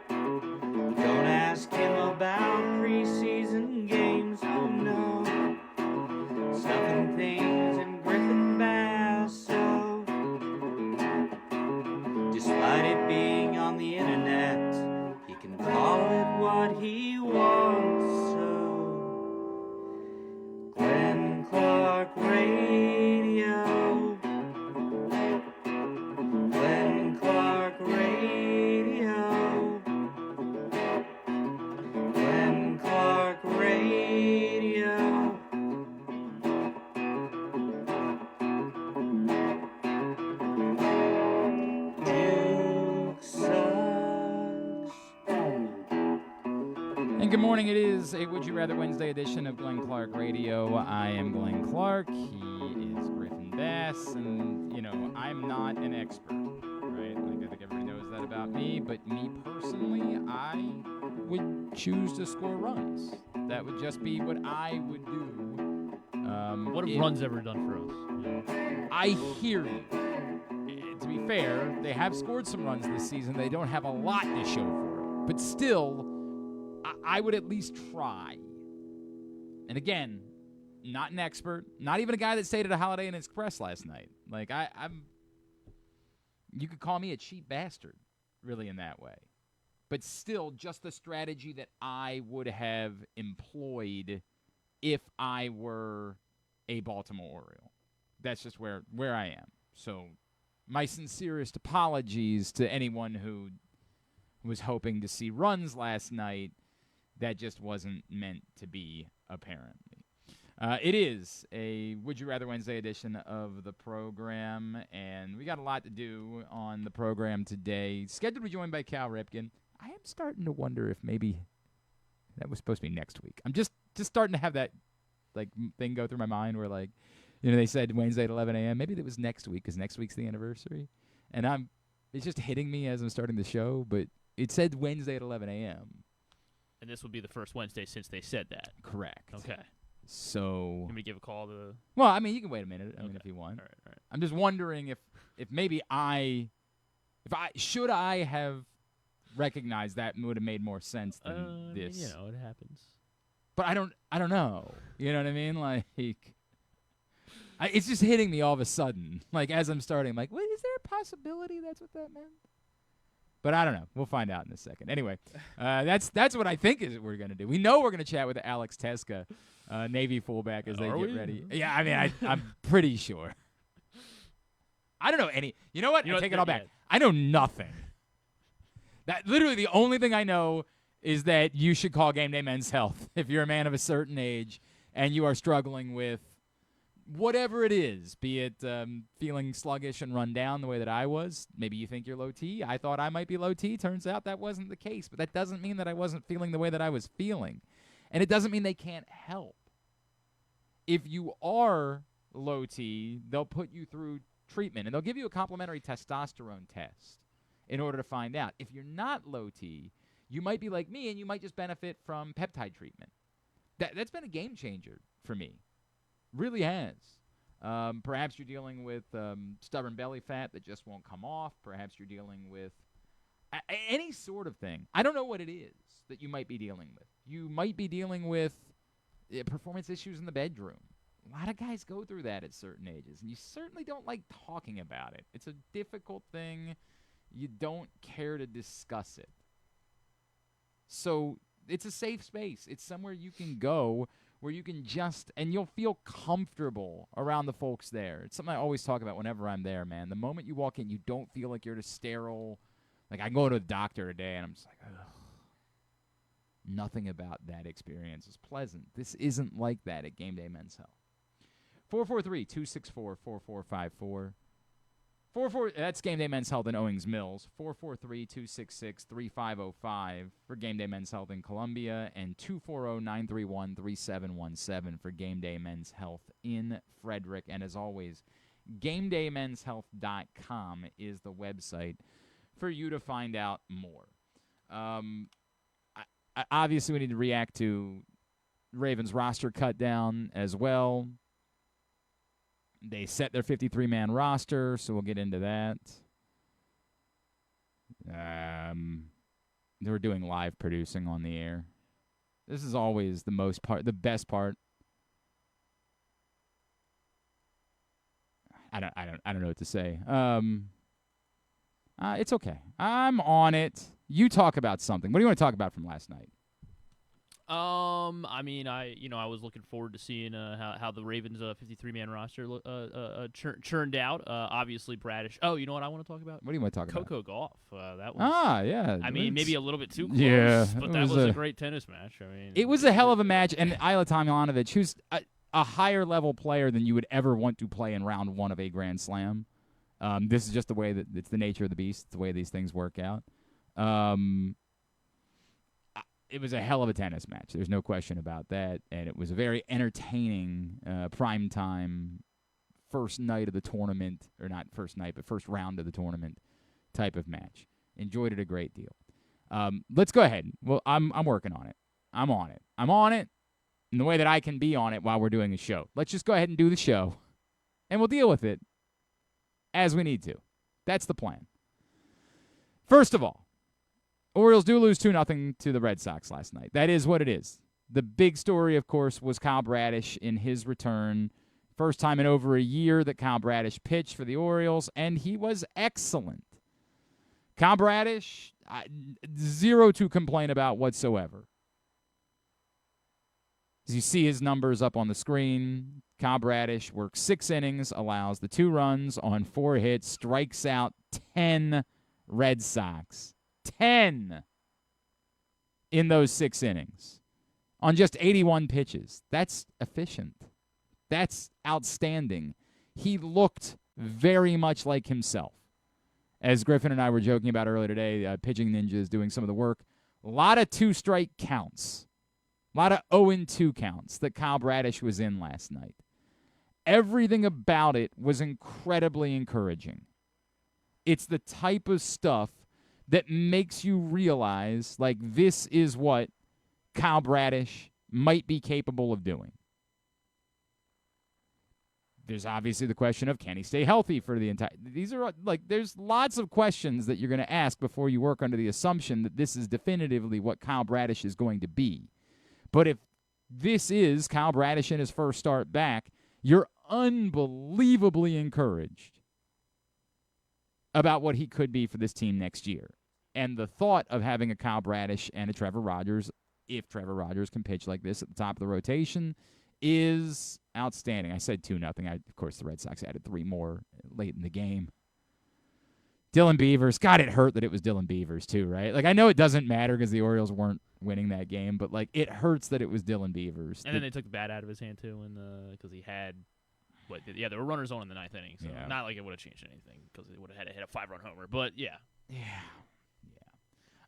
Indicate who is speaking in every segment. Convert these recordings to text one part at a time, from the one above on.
Speaker 1: Don't ask him about preseason games, oh no. Stuffing things in Griffin Basso. Despite it being on the internet, he can call it what he wants, so Glenn Clark Radio. Glenn Clark Radio. Glenn Clark Radio. Duke sucks.
Speaker 2: And good morning. It is a Would You Rather Wednesday edition of Glenn Clark Radio. I am Glenn Clark. He is Griffin Bass. And, you know, I'm not an expert, right? Like, I think everybody knows that about me. But me personally, I would choose to score runs. That would just be what I would do.
Speaker 3: What have runs ever done for us?
Speaker 2: I hear you. To be fair, they have scored some runs this season. They don't have a lot to show for it. But still, I would at least try. And again, not an expert, not even a guy that stayed at a Holiday Inn Express last night. Like, I'm you could call me a cheap bastard, really, in that way. But still, just the strategy that I would have employed if I were a Baltimore Oriole. That's just where I am. So my sincerest apologies to anyone who was hoping to see runs last night. That just wasn't meant to be, apparently. It is a Would You Rather Wednesday edition of the program, and we got a lot to do on the program today. Scheduled to be joined by Cal Ripken. I am starting to wonder if maybe that was supposed to be next week. I'm just starting to have that thing go through my mind where, like, you know, they said Wednesday at 11 a.m. Maybe that was next week because next week's the anniversary. And it's just hitting me as I'm starting the show, but it said Wednesday at 11 a.m.
Speaker 3: And this will be the first Wednesday since they said that.
Speaker 2: Correct.
Speaker 3: Okay.
Speaker 2: So.
Speaker 3: You want me to give a call to?
Speaker 2: Well, I mean, you can wait a minute. I mean,
Speaker 3: Okay.
Speaker 2: if you want.
Speaker 3: All right.
Speaker 2: I'm just wondering if maybe should I have recognized that would have made more sense than this.
Speaker 3: You know, it happens.
Speaker 2: But I don't know. You know what I mean? Like, it's just hitting me all of a sudden. Like, as I'm starting, I'm like, wait, is there a possibility that's what that meant? But I don't know. We'll find out in a second. Anyway, that's what I think is what we're going to do. We know we're going to chat with Alex Tecza, Navy fullback, as they get ready. Yeah, I mean, I'm pretty sure. I don't know any. You know what? I take it all back. I know nothing. That literally the only thing I know is that you should call Game Day Men's Health if you're a man of a certain age and you are struggling with whatever it is, be it feeling sluggish and run down the way that I was. Maybe you think you're low T. I thought I might be low T. Turns out that wasn't the case. But that doesn't mean that I wasn't feeling the way that I was feeling. And it doesn't mean they can't help. If you are low T, they'll put you through treatment, and they'll give you a complimentary testosterone test in order to find out. If you're not low T, you might be like me, and you might just benefit from peptide treatment. That's been a game changer for me. Really has. Perhaps you're dealing with stubborn belly fat that just won't come off. Perhaps you're dealing with any sort of thing. I don't know what it is that you might be dealing with. You might be dealing with performance issues in the bedroom. A lot of guys go through that at certain ages, and you certainly don't like talking about it. It's a difficult thing. You don't care to discuss it. So it's a safe space. It's somewhere you can go where you can and you'll feel comfortable around the folks there. It's something I always talk about whenever I'm there, man. The moment you walk in, you don't feel like you're just sterile. Like, I go to a doctor today, and I'm just like, ugh. Nothing about that experience is pleasant. This isn't like that at Game Day Men's Health. 443-264-4454. That's Game Day Men's Health in Owings Mills. 443-266-3505 for Game Day Men's Health in Columbia, and 240-931-3717 for Game Day Men's Health in Frederick. And as always, GameDayMen'sHealth.com is the website for you to find out more. Obviously, we need to react to Ravens roster cut down as well. They set their 53-man roster, so we'll get into that. They were doing live producing on the air. This is always the best part. I don't know what to say. It's okay. I'm on it. You talk about something. What do you want to talk about from last night?
Speaker 3: I mean, I was looking forward to seeing how the Ravens 53-man roster churned out. Obviously, Bradish. Oh, you know what I want to talk about?
Speaker 2: What do you want to talk about?
Speaker 3: Coco Golf. That was.
Speaker 2: Yeah.
Speaker 3: I mean, maybe a little bit too close.
Speaker 2: Yeah,
Speaker 3: but that was a great tennis match. I mean,
Speaker 2: it was a hell of a match, and Ila Tomljanovic, who's a higher level player than you would ever want to play in round one of a Grand Slam. This is just the way that it's the nature of the beast. It's the way these things work out. It was a hell of a tennis match. There's no question about that. And it was a very entertaining primetime first night of the tournament, or not first night, but first round of the tournament type of match. Enjoyed it a great deal. Let's go ahead. Well, I'm working on it. I'm on it. I'm on it in the way that I can be on it while we're doing the show. Let's just go ahead and do the show, and we'll deal with it as we need to. That's the plan. First of all, Orioles do lose 2-0 to the Red Sox last night. That is what it is. The big story, of course, was Kyle Bradish in his return. First time in over a year that Kyle Bradish pitched for the Orioles, and he was excellent. Kyle Bradish, zero to complain about whatsoever. As you see his numbers up on the screen, Kyle Bradish works 6 innings, allows the 2 runs on 4 hits, strikes out 10 Red Sox. 10 in those 6 innings on just 81 pitches. That's efficient. That's outstanding. He looked very much like himself. As Griffin and I were joking about earlier today, Pitching Ninja is doing some of the work. A lot of 2-strike counts. A lot of 0-2 counts that Kyle Bradish was in last night. Everything about it was incredibly encouraging. It's the type of stuff that makes you realize, like, this is what Kyle Bradish might be capable of doing. There's obviously the question of, can he stay healthy for the entire... These are, like, there's lots of questions that you're going to ask before you work under the assumption that this is definitively what Kyle Bradish is going to be. But if this is Kyle Bradish in his first start back, you're unbelievably encouraged about what he could be for this team next year. And the thought of having a Kyle Bradish and a Trevor Rogers, if Trevor Rogers can pitch like this at the top of the rotation, is outstanding. I said 2-0. Of course, the Red Sox added 3 more late in the game. Dylan Beavers. God, it hurt that it was Dylan Beavers, too, right? Like, I know it doesn't matter because the Orioles weren't winning that game, but, like, it hurts that it was Dylan Beavers.
Speaker 3: And then they took the bat out of his hand, too, because he had... there were runners on in the 9th inning, so not like it would have changed anything because it would have had to hit a 5-run homer. But, yeah.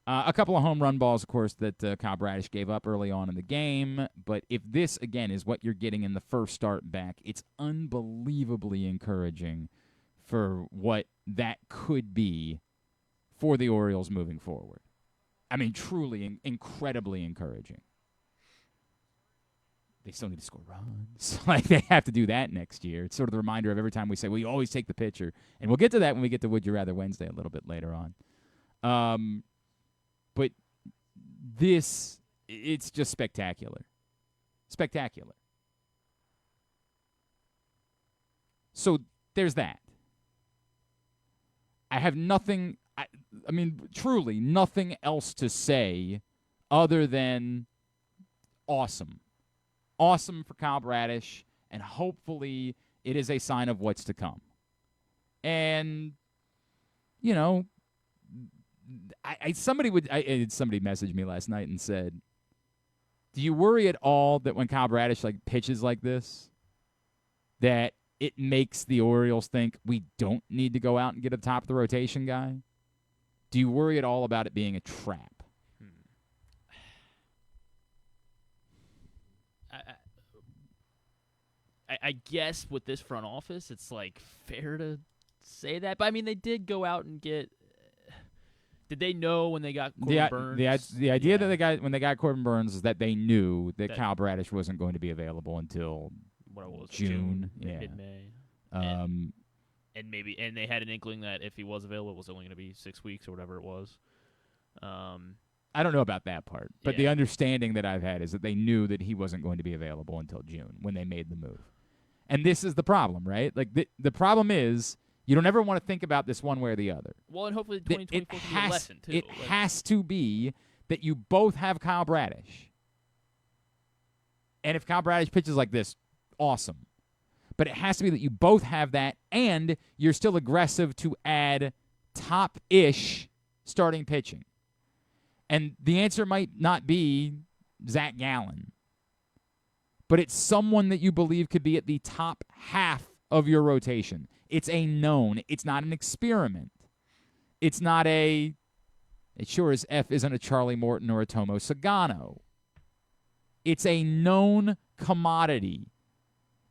Speaker 2: A couple of home run balls, of course, that Kyle Bradish gave up early on in the game. But if this, again, is what you're getting in the first start back, it's unbelievably encouraging for what that could be for the Orioles moving forward. I mean, truly incredibly encouraging. They still need to score runs. Like, they have to do that next year. It's sort of the reminder of every time we say, well, you always take the pitcher. And we'll get to that when we get to Would You Rather Wednesday a little bit later on. But it's just spectacular. Spectacular. So there's that. I have nothing, I mean, truly nothing else to say other than awesome. Awesome for Kyle Bradish, and hopefully it is a sign of what's to come. And, you know, somebody messaged me last night and said, do you worry at all that when Kyle Bradish pitches like this, that it makes the Orioles think we don't need to go out and get a top of the rotation guy? Do you worry at all about it being a trap?
Speaker 3: I guess with this front office, it's fair to say that. But I mean, they did go out and get. Did they know when they got Corbin Burns?
Speaker 2: The idea that they got when they got Corbin Burns is that they knew that Kyle Bradish wasn't going to be available until June.
Speaker 3: Mid-May. and they had an inkling that if he was available, it was only going to be 6 weeks or whatever it was.
Speaker 2: I don't know about that part, but the
Speaker 3: Yeah.
Speaker 2: understanding that I've had is that they knew that he wasn't going to be available until June when they made the move. And this is the problem, right? Like the problem is you don't ever want to think about this one way or the other.
Speaker 3: Well, and hopefully 2024 can be a lesson too.
Speaker 2: It has to be that you both have Kyle Bradish. And if Kyle Bradish pitches like this, awesome. But it has to be that you both have that and you're still aggressive to add top-ish starting pitching. And the answer might not be Zach Gallen, but it's someone that you believe could be at the top half of your rotation. It's a known. It's not an experiment. It's not a, it sure as F isn't a Charlie Morton or a Tomo Sagano. It's a known commodity.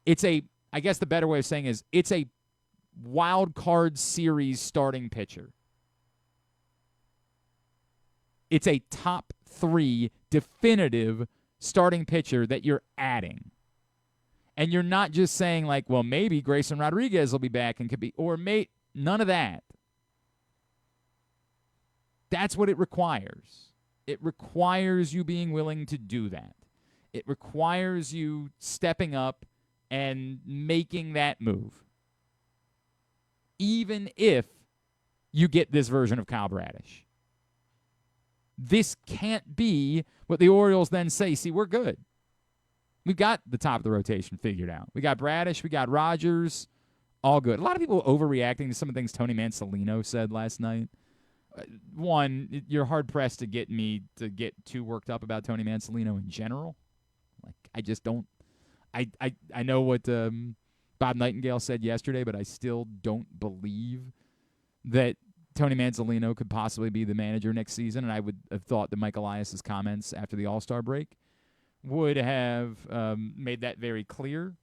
Speaker 2: It's a, I guess the better way of saying is, it's a wild card series starting pitcher. It's a top 3 definitive starting pitcher that you're adding. And you're not just saying like, well, maybe Grayson Rodriguez will be back and could be, or none of that. That's what it requires. It requires you being willing to do that. It requires you stepping up and making that move. Even if you get this version of Kyle Bradish. This can't be what the Orioles then say, see, we're good. We've got the top of the rotation figured out. We got Bradish, we got Rogers, all good. A lot of people overreacting to some of the things Tony Mansolino said last night. One, you're hard-pressed to get me to get too worked up about Tony Mansolino in general. Like, I just don't. I know what Bob Nightingale said yesterday, but I still don't believe that Tony Mansolino could possibly be the manager next season, and I would have thought that Mike Elias's comments after the All-Star break would have made that very clear.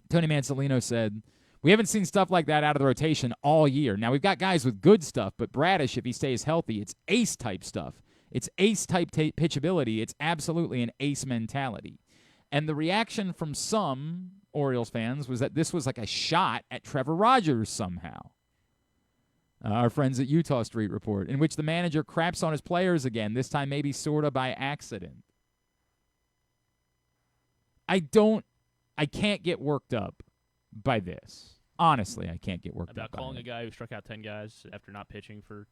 Speaker 2: Tony Mansolino said, we haven't seen stuff like that out of the rotation all year. Now, we've got guys with good stuff, but Bradish, if he stays healthy, it's ace-type stuff. It's ace-type pitchability. It's absolutely an ace mentality. And the reaction from some Orioles fans was that this was like a shot at Trevor Rogers somehow. Our friends at Utah Street Report, in which the manager craps on his players again, this time maybe sort of by accident. I can't get worked up by this. Honestly, I can't get worked up
Speaker 3: about
Speaker 2: by
Speaker 3: calling
Speaker 2: it.
Speaker 3: a guy who struck out 10 guys after not pitching for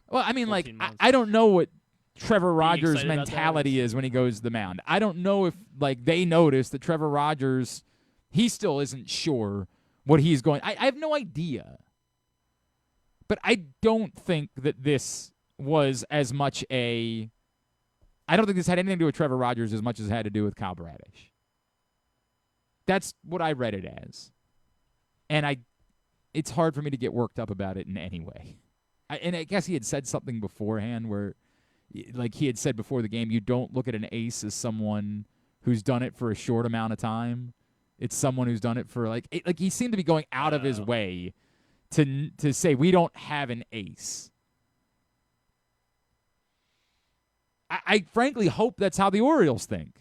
Speaker 2: Well, I mean, like,
Speaker 3: 14 months.
Speaker 2: I don't know what Trevor Rogers'
Speaker 3: excited about that
Speaker 2: mentality is when he goes to the mound. I don't know if, like, they notice that Trevor Rogers, he still isn't sure what he's going. I have no idea. But I don't think that this was as much a. I don't think this had anything to do with Trevor Rogers as much as it had to do with Kyle Bradish. That's what I read it as. And it's hard for me to get worked up about it in any way. And I guess he had said something beforehand where, like he had said before the game, you don't look at an ace as someone who's done it for a short amount of time. It's someone who's done it for, like he seemed to be going out of his way to say we don't have an ace. I frankly hope that's how the Orioles think.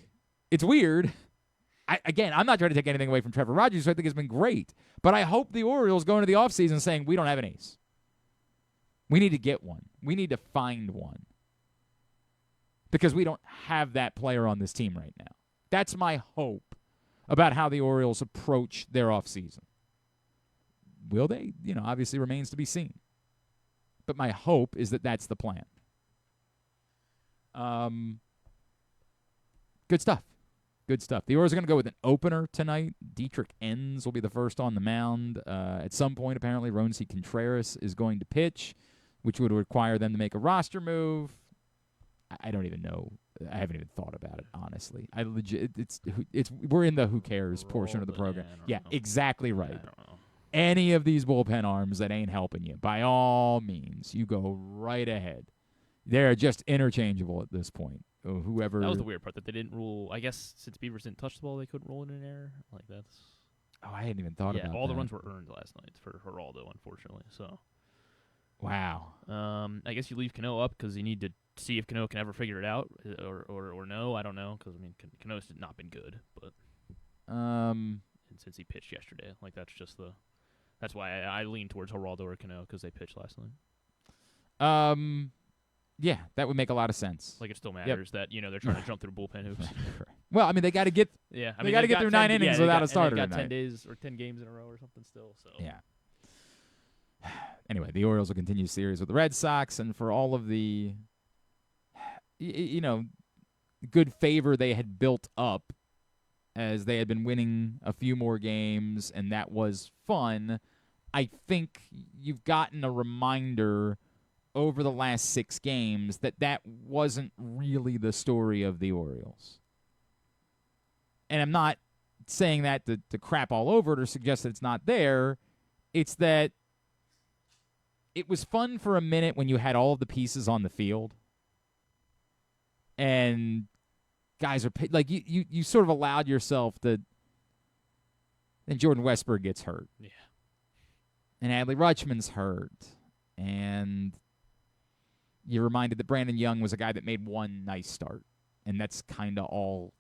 Speaker 2: It's weird. I'm not trying to take anything away from Trevor Rogers, who I think has been great. But I hope the Orioles go into the offseason saying we don't have an ace. We need to get one. We need to find one. Because we don't have that player on this team right now. That's my hope about how the Orioles approach their offseason. Will they? Obviously remains to be seen. But my hope is that that's the plan. Good stuff. Good stuff. The Orioles are going to go with an opener tonight. Dietrich Enns will be the first on the mound. At some point, apparently, Ronzi Contreras is going to pitch, which would require them to make a roster move. I don't even know. I haven't even thought about it, honestly. We're in the who cares portion of the program. Yeah, exactly right.
Speaker 3: I don't know.
Speaker 2: Any of these bullpen arms that ain't helping you, by all means, you go right ahead. They're just interchangeable at this point. Whoever.
Speaker 3: That was the weird part, that they didn't rule. I guess since Beavers didn't touch the ball, they couldn't roll it in an error. Like, that's.
Speaker 2: Oh, I hadn't even thought about that.
Speaker 3: Yeah, all the runs were earned last night for Geraldo, unfortunately. So.
Speaker 2: Wow.
Speaker 3: I guess you leave Cano up because you need to see if Cano can ever figure it out, or no. I don't know, because Cano's not been good, but. And since he pitched yesterday, like, that's just the That's why I lean towards Geraldo or Cano because they pitched last night.
Speaker 2: Yeah, that would make a lot of sense.
Speaker 3: Like, it still matters that, they're trying to jump through bullpen hoops.
Speaker 2: Well, I mean, they got to get
Speaker 3: Yeah, I
Speaker 2: They
Speaker 3: mean,
Speaker 2: gotta
Speaker 3: they've
Speaker 2: get
Speaker 3: got
Speaker 2: through
Speaker 3: 10
Speaker 2: 9 innings without a starter
Speaker 3: They've got
Speaker 2: tonight.
Speaker 3: 10 days or 10 games in a row or something still. So
Speaker 2: Yeah. Anyway, the Orioles will continue the series with the Red Sox, and for all of the, good favor they had built up as they had been winning a few more games, and that was fun, I think you've gotten a reminder over the last 6 games that wasn't really the story of the Orioles. And I'm not saying that to crap all over it or suggest that it's not there. It's that it was fun for a minute when you had all of the pieces on the field. And guys are like you sort of allowed yourself to. Then Jordan Westburg gets hurt.
Speaker 3: Yeah.
Speaker 2: And Adley Rutschman's hurt. And you're reminded that Brandon Young was a guy that made one nice start. And that's kind of all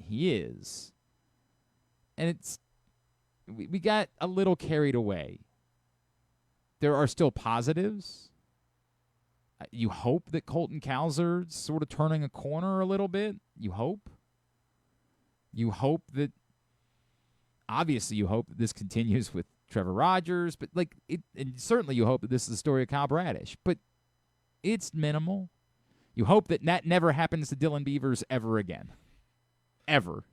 Speaker 2: he is. And we got a little carried away. There are still positives. You hope that Colton Cowser's sort of turning a corner a little bit. You hope. You hope that, obviously you hope that this continues with Trevor Rogers, but and certainly you hope that this is the story of Kyle Bradish, but it's minimal. You hope that never happens to Dylan Beavers ever again. Ever.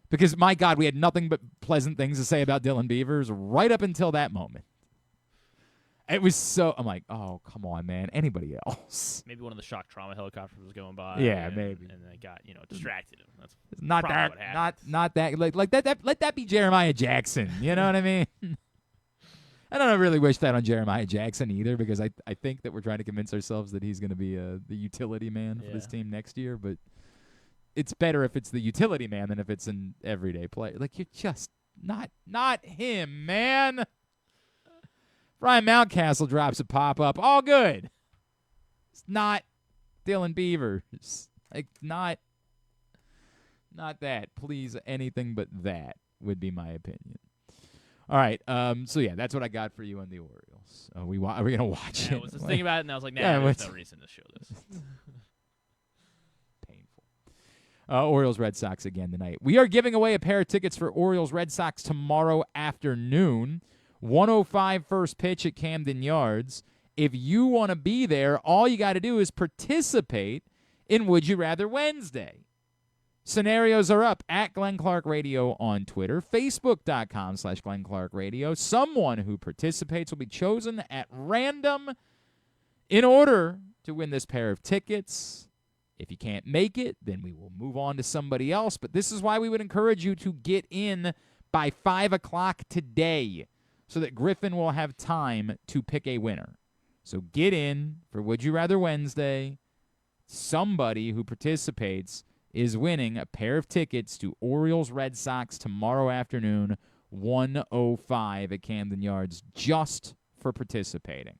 Speaker 2: Because, my God, we had nothing but pleasant things to say about Dylan Beavers right up until that moment. It was so, I'm like, oh, come on, man. Anybody else?
Speaker 3: Maybe one of the shock trauma helicopters was going by.
Speaker 2: Yeah, maybe.
Speaker 3: And they got, distracted him. That's
Speaker 2: not
Speaker 3: probably
Speaker 2: that,
Speaker 3: what happened.
Speaker 2: not that. Like that. Let that be Jeremiah Jackson. You know what I mean? I don't really wish that on Jeremiah Jackson either, because I think that we're trying to convince ourselves that he's going to be the utility man for this team next year. But it's better if it's the utility man than if it's an everyday player. Like, you're just not him, man. Brian Mountcastle drops a pop-up. All good. It's not Dylan Beavers. Like, not that. Please, anything but that would be my opinion. All right. So, yeah, that's what I got for you on the Orioles. Are we going to watch it?
Speaker 3: I was just thinking about it, and I was like,
Speaker 2: Yeah,
Speaker 3: there's no reason to show this.
Speaker 2: Painful. Orioles Red Sox again tonight. We are giving away a pair of tickets for Orioles Red Sox tomorrow afternoon. 1:05 first pitch at Camden Yards. If you want to be there, all you got to do is participate in Would You Rather Wednesday. Scenarios are up at Glenn Clark Radio on Twitter, Facebook.com/Glenn Clark Radio. Someone who participates will be chosen at random in order to win this pair of tickets. If you can't make it, then we will move on to somebody else. But this is why we would encourage you to get in by 5 o'clock today, so that Griffin will have time to pick a winner. So get in for Would You Rather Wednesday. Somebody who participates is winning a pair of tickets to Orioles Red Sox tomorrow afternoon, 1:05 at Camden Yards, just for participating.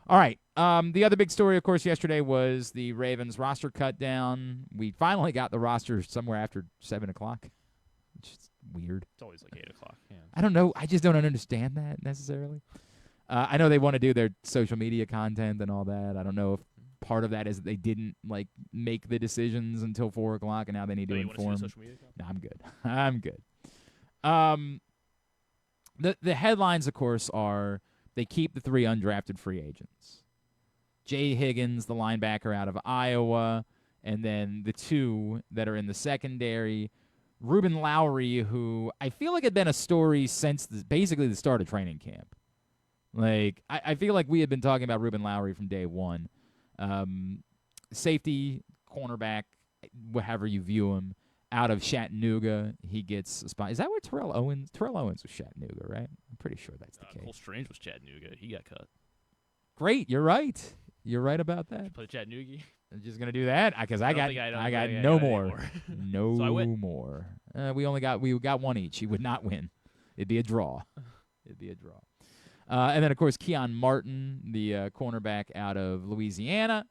Speaker 2: All right. The other big story, of course, yesterday was the Ravens roster cut down. We finally got the roster somewhere after 7 o'clock, which is weird.
Speaker 3: It's always like 8 o'clock. Yeah.
Speaker 2: I don't know. I just don't understand that necessarily. I know they want to do their social media content and all that. I don't know if part of that is that they didn't make the decisions until 4 o'clock, and now they need to inform.
Speaker 3: Want to see the social media content?
Speaker 2: No, I'm good. I'm good. The headlines, of course, are they keep the 3 undrafted free agents. Jay Higgins, the linebacker out of Iowa, and then the 2 that are in the secondary. Ruben Lowry, who I feel like had been a story since basically the start of training camp. I feel like we had been talking about Ruben Lowry from day one. Safety, cornerback, however you view him, out of Chattanooga. He gets a spot. Is that where Terrell Owens was Chattanooga, right? I'm pretty sure that's the case.
Speaker 3: Cole Strange was Chattanooga. He got cut.
Speaker 2: Great. You're right. You're right about that.
Speaker 3: Play Chattanooga.
Speaker 2: I'm just going to do that because I got no more. No
Speaker 3: so
Speaker 2: more. We got one each. He would not win. It'd be a draw. And then, of course, Keon Martin, the cornerback out of Louisiana,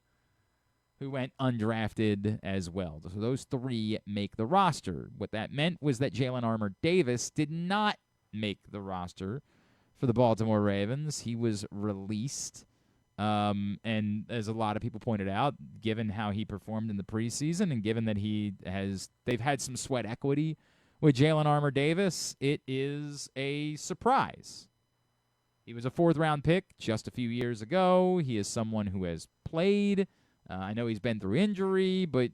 Speaker 2: who went undrafted as well. So those 3 make the roster. What that meant was that Jalen Armour Davis did not make the roster for the Baltimore Ravens. He was released. And as a lot of people pointed out, given how he performed in the preseason and given that they've had some sweat equity with Jalen Armour-Davis, it is a surprise. He was a 4th-round pick just a few years ago. He is someone who has played. I know he's been through injury, but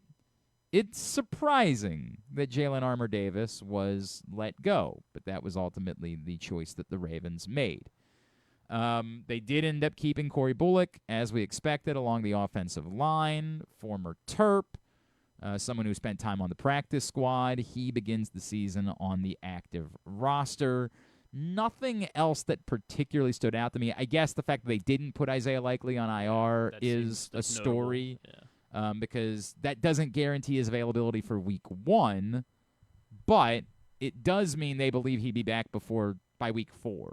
Speaker 2: it's surprising that Jalen Armour-Davis was let go. But that was ultimately the choice that the Ravens made. They did end up keeping Corey Bullock, as we expected, along the offensive line. Former Terp, someone who spent time on the practice squad. He begins the season on the active roster. Nothing else that particularly stood out to me. I guess the fact that they didn't put Isaiah Likely on IR is a story, because that doesn't guarantee his availability for week 1, but it does mean they believe he'd be back by week 4.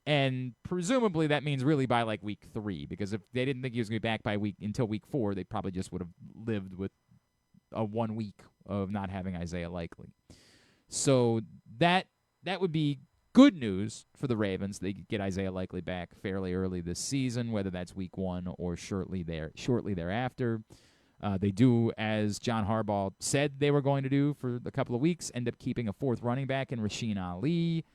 Speaker 2: And presumably that means really by like week 3, because if they didn't think he was going to be back until week 4, they probably just would have lived with a 1 week of not having Isaiah Likely. So that would be good news for the Ravens. They could get Isaiah Likely back fairly early this season, whether that's week 1 or shortly thereafter. They do, as John Harbaugh said they were going to do for a couple of weeks, end up keeping a 4th running back in Rasheen Ali.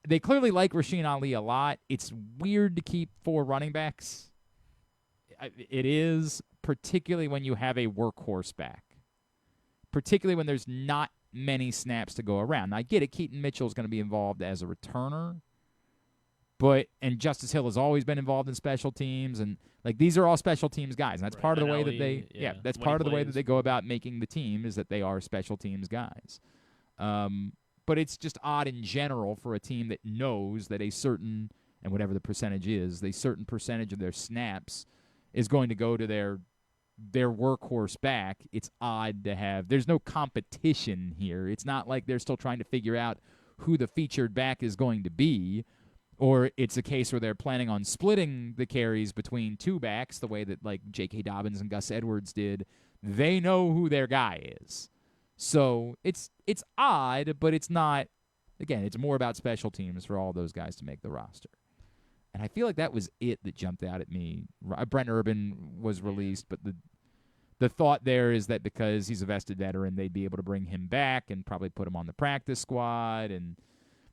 Speaker 2: They clearly like Rasheen Ali a lot. It's weird to keep 4 running backs. It is, particularly when you have a workhorse back. Particularly when there's not many snaps to go around. Now, I get it. Keaton Mitchell is going to be involved as a returner. And Justice Hill has always been involved in special teams. And, these are all special teams guys. And that's part of the way that they that's part of the way that they go about making the team, is that they are special teams guys. But it's just odd in general for a team that knows that a certain, and whatever the percentage is, a certain percentage of their snaps is going to go to their workhorse back. It's odd to have. There's no competition here. It's not like they're still trying to figure out who the featured back is going to be, or it's a case where they're planning on splitting the carries between 2 backs the way that J.K. Dobbins and Gus Edwards did. They know who their guy is. So it's odd, but it's not. Again, it's more about special teams for all those guys to make the roster. And I feel like that was it that jumped out at me. Brent Urban was released, but the thought there is that because he's a vested veteran, they'd be able to bring him back and probably put him on the practice squad, and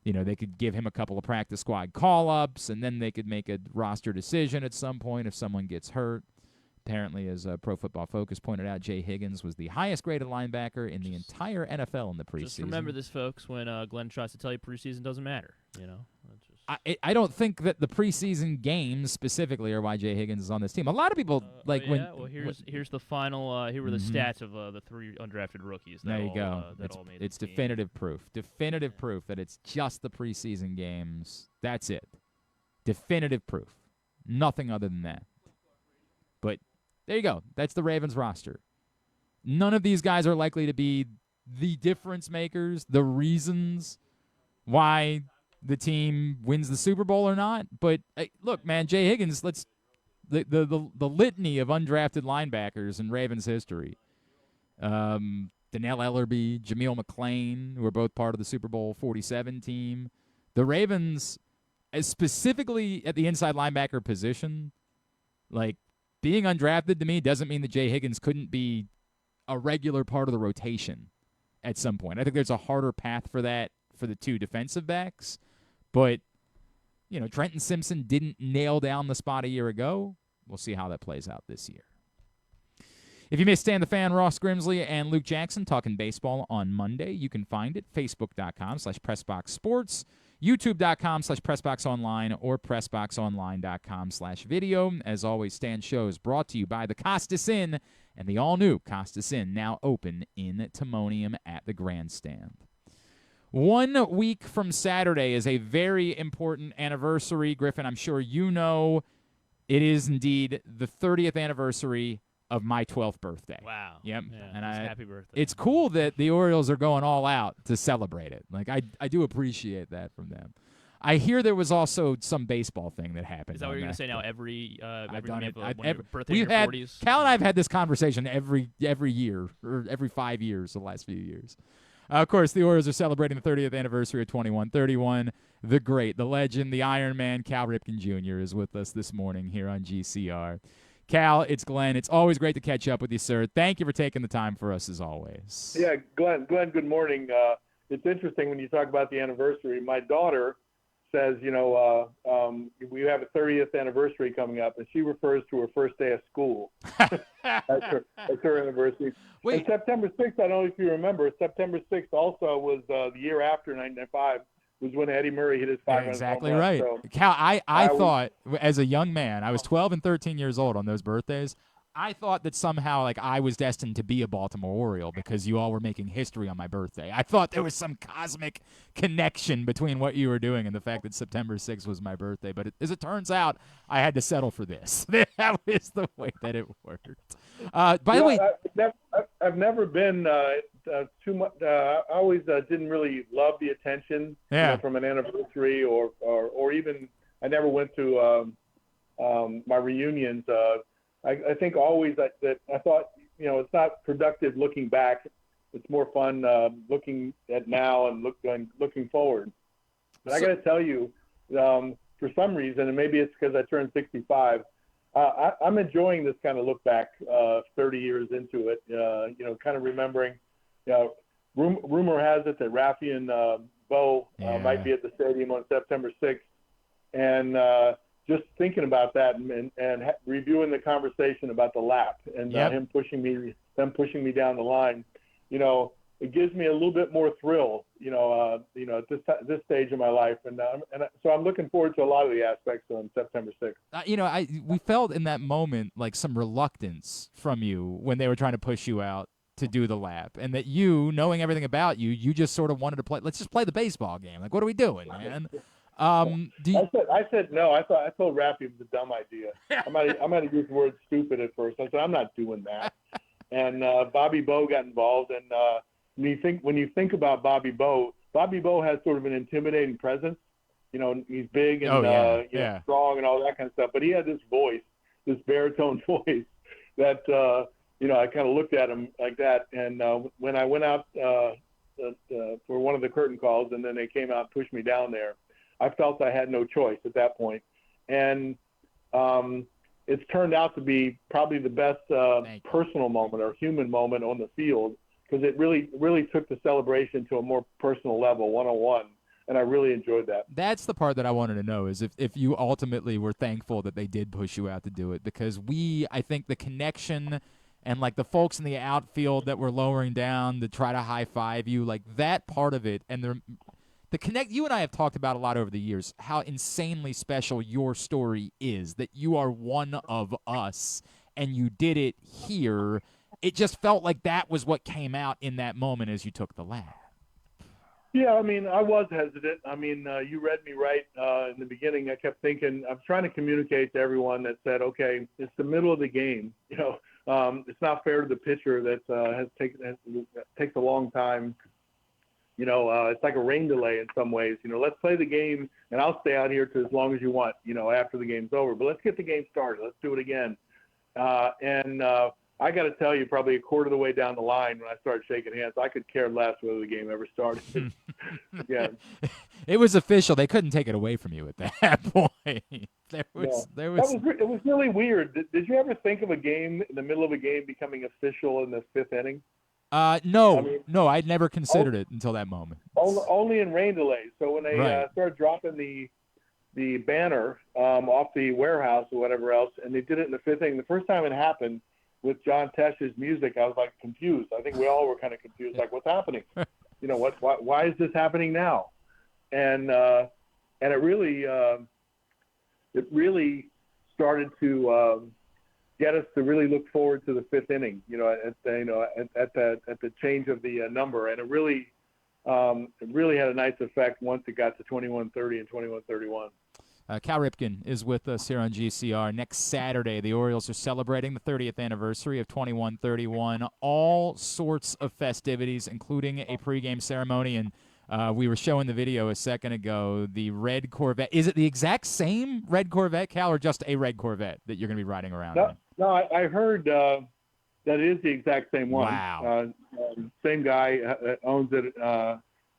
Speaker 2: they could give him a couple of practice squad call-ups, and then they could make a roster decision at some point if someone gets hurt. Apparently, as Pro Football Focus pointed out, Jay Higgins was the highest-graded linebacker in the entire NFL in the preseason.
Speaker 3: Just remember this, folks, when Glenn tries to tell you preseason doesn't matter.
Speaker 2: I don't think that the preseason games specifically are why Jay Higgins is on this team. A lot of people
Speaker 3: here's the final. Here were the stats of the 3 undrafted rookies.
Speaker 2: There you go.
Speaker 3: It's
Speaker 2: definitive proof. Definitive proof that it's just the preseason games. That's it. Definitive proof. Nothing other than that. But there you go. That's the Ravens roster. None of these guys are likely to be the difference makers, the reasons why the team wins the Super Bowl or not. But hey, look, man, Jay Higgins, the litany of undrafted linebackers in Ravens history. Donnell Ellerbe, Jameel McClain, who are both part of the Super Bowl 47 team. The Ravens, specifically at the inside linebacker position, being undrafted to me doesn't mean that Jay Higgins couldn't be a regular part of the rotation at some point. I think there's a harder path for that for the 2 defensive backs. But, Trenton Simpson didn't nail down the spot a year ago. We'll see how that plays out this year. If you missed Stan the Fan, Ross Grimsley, and Luke Jackson talking baseball on Monday, you can find it facebook.com/PressBoxSports, youtube.com/PressBoxOnline, or PressBoxOnline.com/video. As always, Stan's show is brought to you by the Costas Inn and the all-new Costas Inn, now open in Timonium at the Grandstand. 1 week from Saturday is a very important anniversary. Griffin, I'm sure you know it is indeed the 30th anniversary of my 12th birthday.
Speaker 3: Wow.
Speaker 2: Yep.
Speaker 3: Yeah,
Speaker 2: and
Speaker 3: happy birthday.
Speaker 2: It's cool that the Orioles are going all out to celebrate it. I do appreciate that from them. I hear there was also some baseball thing that happened.
Speaker 3: Is that what you're going to say now? Every birthday
Speaker 2: we've
Speaker 3: in your
Speaker 2: had
Speaker 3: 40s?
Speaker 2: Cal and I have had this conversation every year or every 5 years, the last few years. Of course, the Orioles are celebrating the 30th anniversary of 21-31. The great, the legend, the Iron Man, Cal Ripken Jr. is with us this morning here on GCR. Cal, it's Glenn. It's always great to catch up with you, sir. Thank you for taking the time for us, as always.
Speaker 4: Yeah, Glenn, good morning. It's interesting when you talk about the anniversary. My daughter says, we have a 30th anniversary coming up, and she refers to her first day of school. That's her anniversary.
Speaker 2: Wait.
Speaker 4: And September 6th, I don't know if you remember, September 6th also was the year after 1995, was when Eddie Murray hit his 500
Speaker 2: Exactly
Speaker 4: home run.
Speaker 2: right.
Speaker 4: So,
Speaker 2: Cal, I thought, as a young man, I was 12 and 13 years old on those birthdays. I thought that somehow, like, I was destined to be a Baltimore Oriole because you all were making history on my birthday. I thought there was some cosmic connection between what you were doing and the fact that September 6th was my birthday. But as it turns out, I had to settle for this. That was the way that it worked. By the way,
Speaker 4: I've never been too much. I always didn't really love the attention from an anniversary or even I never went to my reunions. I think always that I thought, it's not productive looking back. It's more fun looking at now and looking forward. But I got to tell you, for some reason, and maybe it's because I turned 65, I'm enjoying this kind of look back 30 years into it, kind of remembering, rumor has it that Rafi and Bo might be at the stadium on September 6th. And just thinking about that and reviewing the conversation about the lap and them pushing me down the line, it gives me a little bit more thrill, at this stage of my life, and so I'm looking forward to a lot of the aspects on September 6th.
Speaker 2: We felt in that moment like some reluctance from you when they were trying to push you out to do the lap, and that you, knowing everything about you, you just sort of wanted to play. Let's just play the baseball game. Like, what are we doing, man?
Speaker 4: I said no. I told Rafi it was a dumb idea. I might have used the word stupid at first. I said I'm not doing that. And Bobby Bo got involved. And when you think about Bobby Bo has sort of an intimidating presence. He's big and strong and all that kind of stuff. But he had this voice, this baritone voice that I kind of looked at him like that. And when I went out for one of the curtain calls, and then they came out and pushed me down there, I felt I had no choice at that point. And it's turned out to be probably the best personal moment or human moment on the field, because it really took the celebration to a more personal level, one-on-one, and I really enjoyed that.
Speaker 2: That's the part that I wanted to know, is if you ultimately were thankful that they did push you out to do it, because I think the connection and, like, the folks in the outfield that were lowering down to try to high-five you, like, that part of it, and the connect, you and I have talked about a lot over the years, how insanely special your story is, that you are one of us, and you did it here. It just felt like that was what came out in that moment as you took the lap.
Speaker 4: Yeah, I mean, I was hesitant. I mean, you read me right in the beginning. I kept thinking, I'm trying to communicate to everyone that said, okay, it's the middle of the game. It's not fair to the pitcher that takes a long time. It's like a rain delay in some ways. Let's play the game, and I'll stay out here to as long as you want, after the game's over. But let's get the game started. Let's do it again. I got to tell you, probably a quarter of the way down the line when I started shaking hands, I could care less whether the game ever started. Yeah.
Speaker 2: It was official. They couldn't take it away from you at that point. It
Speaker 4: was really weird. Did you ever think of a game, in the middle of a game, becoming official in the fifth inning?
Speaker 2: No, I'd never considered it until that moment.
Speaker 4: Only in rain delays. So when they started dropping the banner off the warehouse or whatever else, and they did it in the fifth inning, the first time it happened with John Tesh's music, I was like confused. I think we all were kind of confused, like, what's happening? Why is this happening now? And it really started to get us to really look forward to the fifth inning, at the change of the number. And it really had a nice effect once it got to 21:30 and 21:31.
Speaker 2: Cal Ripken is with us here on GCR. Next Saturday, the Orioles are celebrating the 30th anniversary of 21-31. All sorts of festivities, including a pregame ceremony. And we were showing the video a second ago, the red Corvette. Is it the exact same red Corvette, Cal, or just a red Corvette that you're going to be riding around in?
Speaker 4: No, I heard That is the exact same one.
Speaker 2: Wow.
Speaker 4: Same guy owns it,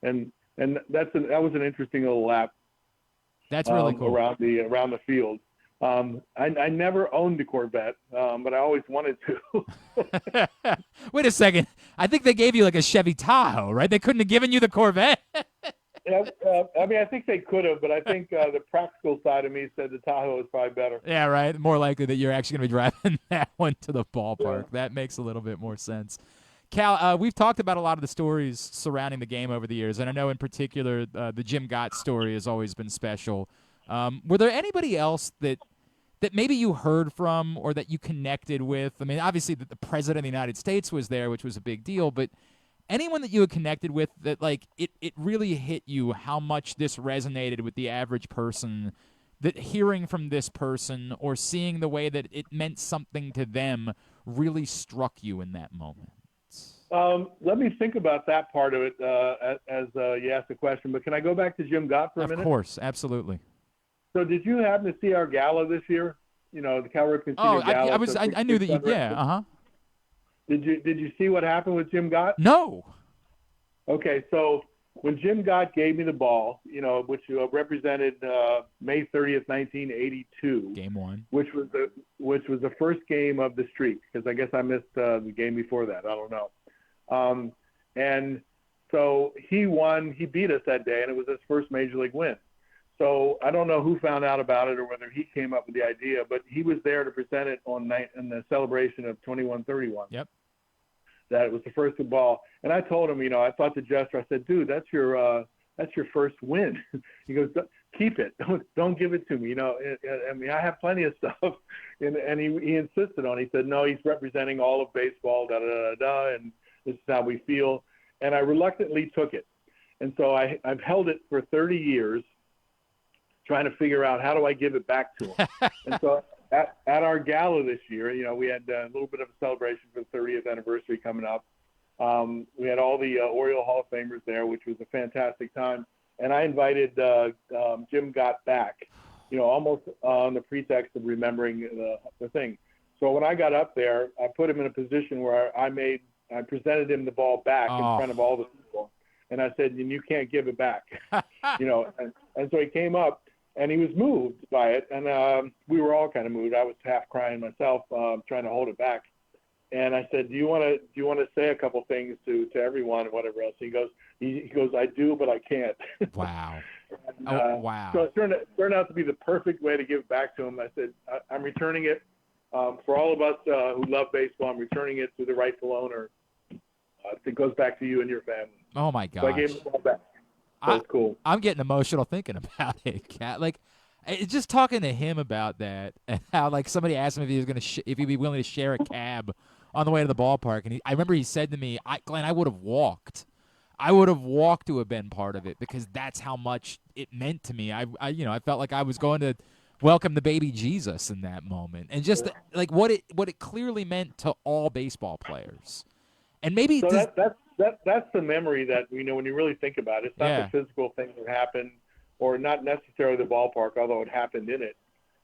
Speaker 4: and that was an interesting little lap.
Speaker 2: That's really cool.
Speaker 4: Around the field. I never owned a Corvette, but I always wanted to.
Speaker 2: Wait a second. I think they gave you like a Chevy Tahoe, right? They couldn't have given you the Corvette.
Speaker 4: Yeah, I mean, I think they could have, but I think the practical side of me said the Tahoe is probably better.
Speaker 2: Yeah, right. More likely that you're actually going to be driving that one to the ballpark.
Speaker 4: Yeah.
Speaker 2: That makes a little bit more sense. Cal, we've talked about a lot of the stories surrounding the game over the years, and I know in particular the Jim Gott story has always been special. Were there anybody else that maybe you heard from or that you connected with? I mean, obviously the President of the United States was there, which was a big deal, but anyone that you had connected with that, like, it really hit you how much this resonated with the average person, that hearing from this person or seeing the way that it meant something to them really struck you in that moment?
Speaker 4: Let me think about that part of it as you asked the question, but can I go back to Jim Gott for a minute?
Speaker 2: Of course, absolutely.
Speaker 4: So did you happen to see our gala this year? You know, the Cal Ripken Jr. gala.
Speaker 2: I knew that you, yeah, uh-huh.
Speaker 4: Did you see what happened with Jim Gott?
Speaker 2: No.
Speaker 4: Okay, so when Jim Gott gave me the ball, you know, which represented May 30th, 1982.
Speaker 2: Game one.
Speaker 4: Which was the first game of the streak, because I guess I missed the game before that. I don't know. And so he won. He beat us that day, and it was his first major league win. So I don't know who found out about it or whether he came up with the idea, but he was there to present it in the celebration of 21-31.
Speaker 2: Yep.
Speaker 4: That it was the first ball. And I told him, you know, I thought the gesture, I said, dude, that's your first win. He goes, keep it. Don't give it to me. You know, I mean, I have plenty of stuff. And he insisted on it. He said, no, he's representing all of baseball, and this is how we feel. And I reluctantly took it. And so I've held it for 30 years, trying to figure out how do I give it back to him. And so at our gala this year, you know, we had a little bit of a celebration for the 30th anniversary coming up. We had all the Orioles Hall of Famers there, which was a fantastic time. And I invited Jim Gott back, you know, almost on the pretext of remembering the thing. So when I got up there, I put him in a position where I presented him the ball back in front of all the people. And I said, and you can't give it back, you know. And so he came up. And he was moved by it, and we were all kind of moved. I was half crying myself, trying to hold it back. And I said, "Do you want to say a couple things to everyone and whatever else?" He goes, "I do, but I can't."
Speaker 2: Wow.
Speaker 4: And,
Speaker 2: wow.
Speaker 4: So it turned out to be the perfect way to give it back to him. I said, "I'm returning it for all of us who love baseball. I'm returning it to the rightful owner. It goes back to you and your family."
Speaker 2: Oh my gosh.
Speaker 4: So I gave him the ball back. So it's cool.
Speaker 2: I'm getting emotional thinking about it, Cat. Like, just talking to him about that, and how, like, somebody asked him if he was if he'd be willing to share a cab on the way to the ballpark, and I remember he said to me, "Glenn, I would have walked. I would have walked to have been part of it because that's how much it meant to me. I felt like I was going to welcome the baby Jesus in that moment, and just like what it clearly meant to all baseball players, and maybe
Speaker 4: so that's the memory that, you know, when you really think about it. It's not the physical thing that happened, or not necessarily the ballpark, although it happened in it.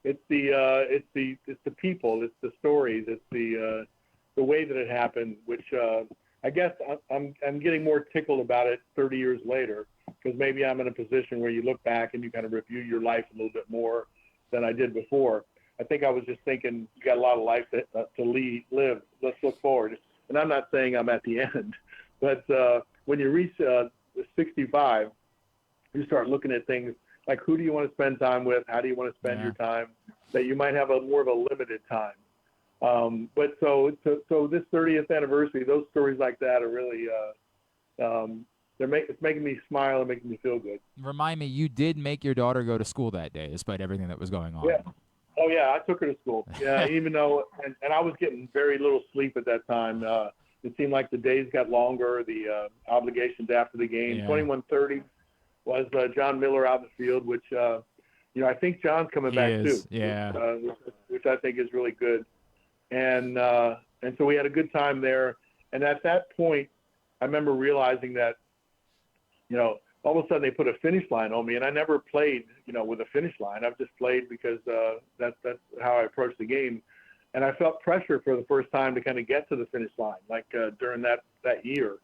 Speaker 4: It's the people, it's the stories, it's the way that it happened, which I guess I'm getting more tickled about it 30 years later, because maybe I'm in a position where you look back and you kind of review your life a little bit more than I did before. I think I was just thinking, you got a lot of life to live. Let's look forward. And I'm not saying I'm at the end. But when you reach 65, you start looking at things like, who do you want to spend time with? How do you want to spend your time? That you might have more of a limited time. But so this 30th anniversary, those stories like that are really it's making me smile and making me feel good.
Speaker 2: Remind me, you did make your daughter go to school that day, despite everything that was going on.
Speaker 4: Yeah. Oh yeah, I took her to school. Yeah, even though and I was getting very little sleep at that time. It seemed like the days got longer, the obligations after the game.
Speaker 2: Yeah.
Speaker 4: 21:30 was John Miller out in the field, which, you know, I think John's coming back too.
Speaker 2: Yeah.
Speaker 4: Which I think is really good. And so we had a good time there. And at that point, I remember realizing that, you know, all of a sudden they put a finish line on me, and I never played, you know, with a finish line. I've just played because that's how I approach the game. and I felt pressure for the first time to kind of get to the finish line, like during that year.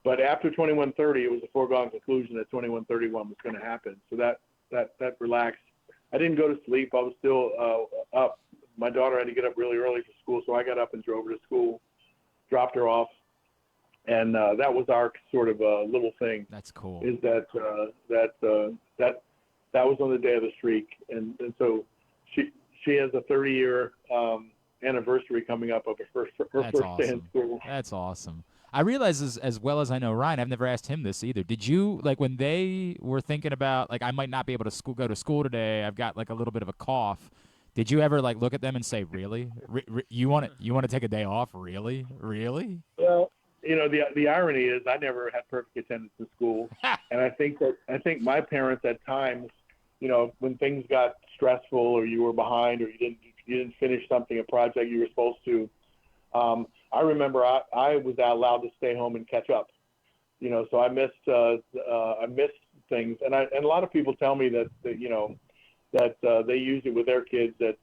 Speaker 4: But after 21:30, it was a foregone conclusion that 21:31 was going to happen. So that relaxed. I didn't go to sleep. I was still up. My daughter had to get up really early for school, so I got up and drove her to school, dropped her off, and that was our sort of little thing.
Speaker 2: That's cool.
Speaker 4: Is that was on the day of the streak, and so she has a 30-year anniversary coming up of her first
Speaker 2: awesome.
Speaker 4: day in school.
Speaker 2: That's awesome. I realize as well as I know Ryan, I've never asked him this either. Did you, like, when they were thinking about, like, I might not be able to go to school today, I've got like a little bit of a cough, did you ever like look at them and say, really? You want to take a day off? Really?
Speaker 4: Well, the irony is I never had perfect attendance in school, and I think my parents at times, when things got stressful or you were behind or you didn't finish a project you were supposed to. I remember I was allowed to stay home and catch up, so I missed things, and a lot of people tell me that they use it with their kids that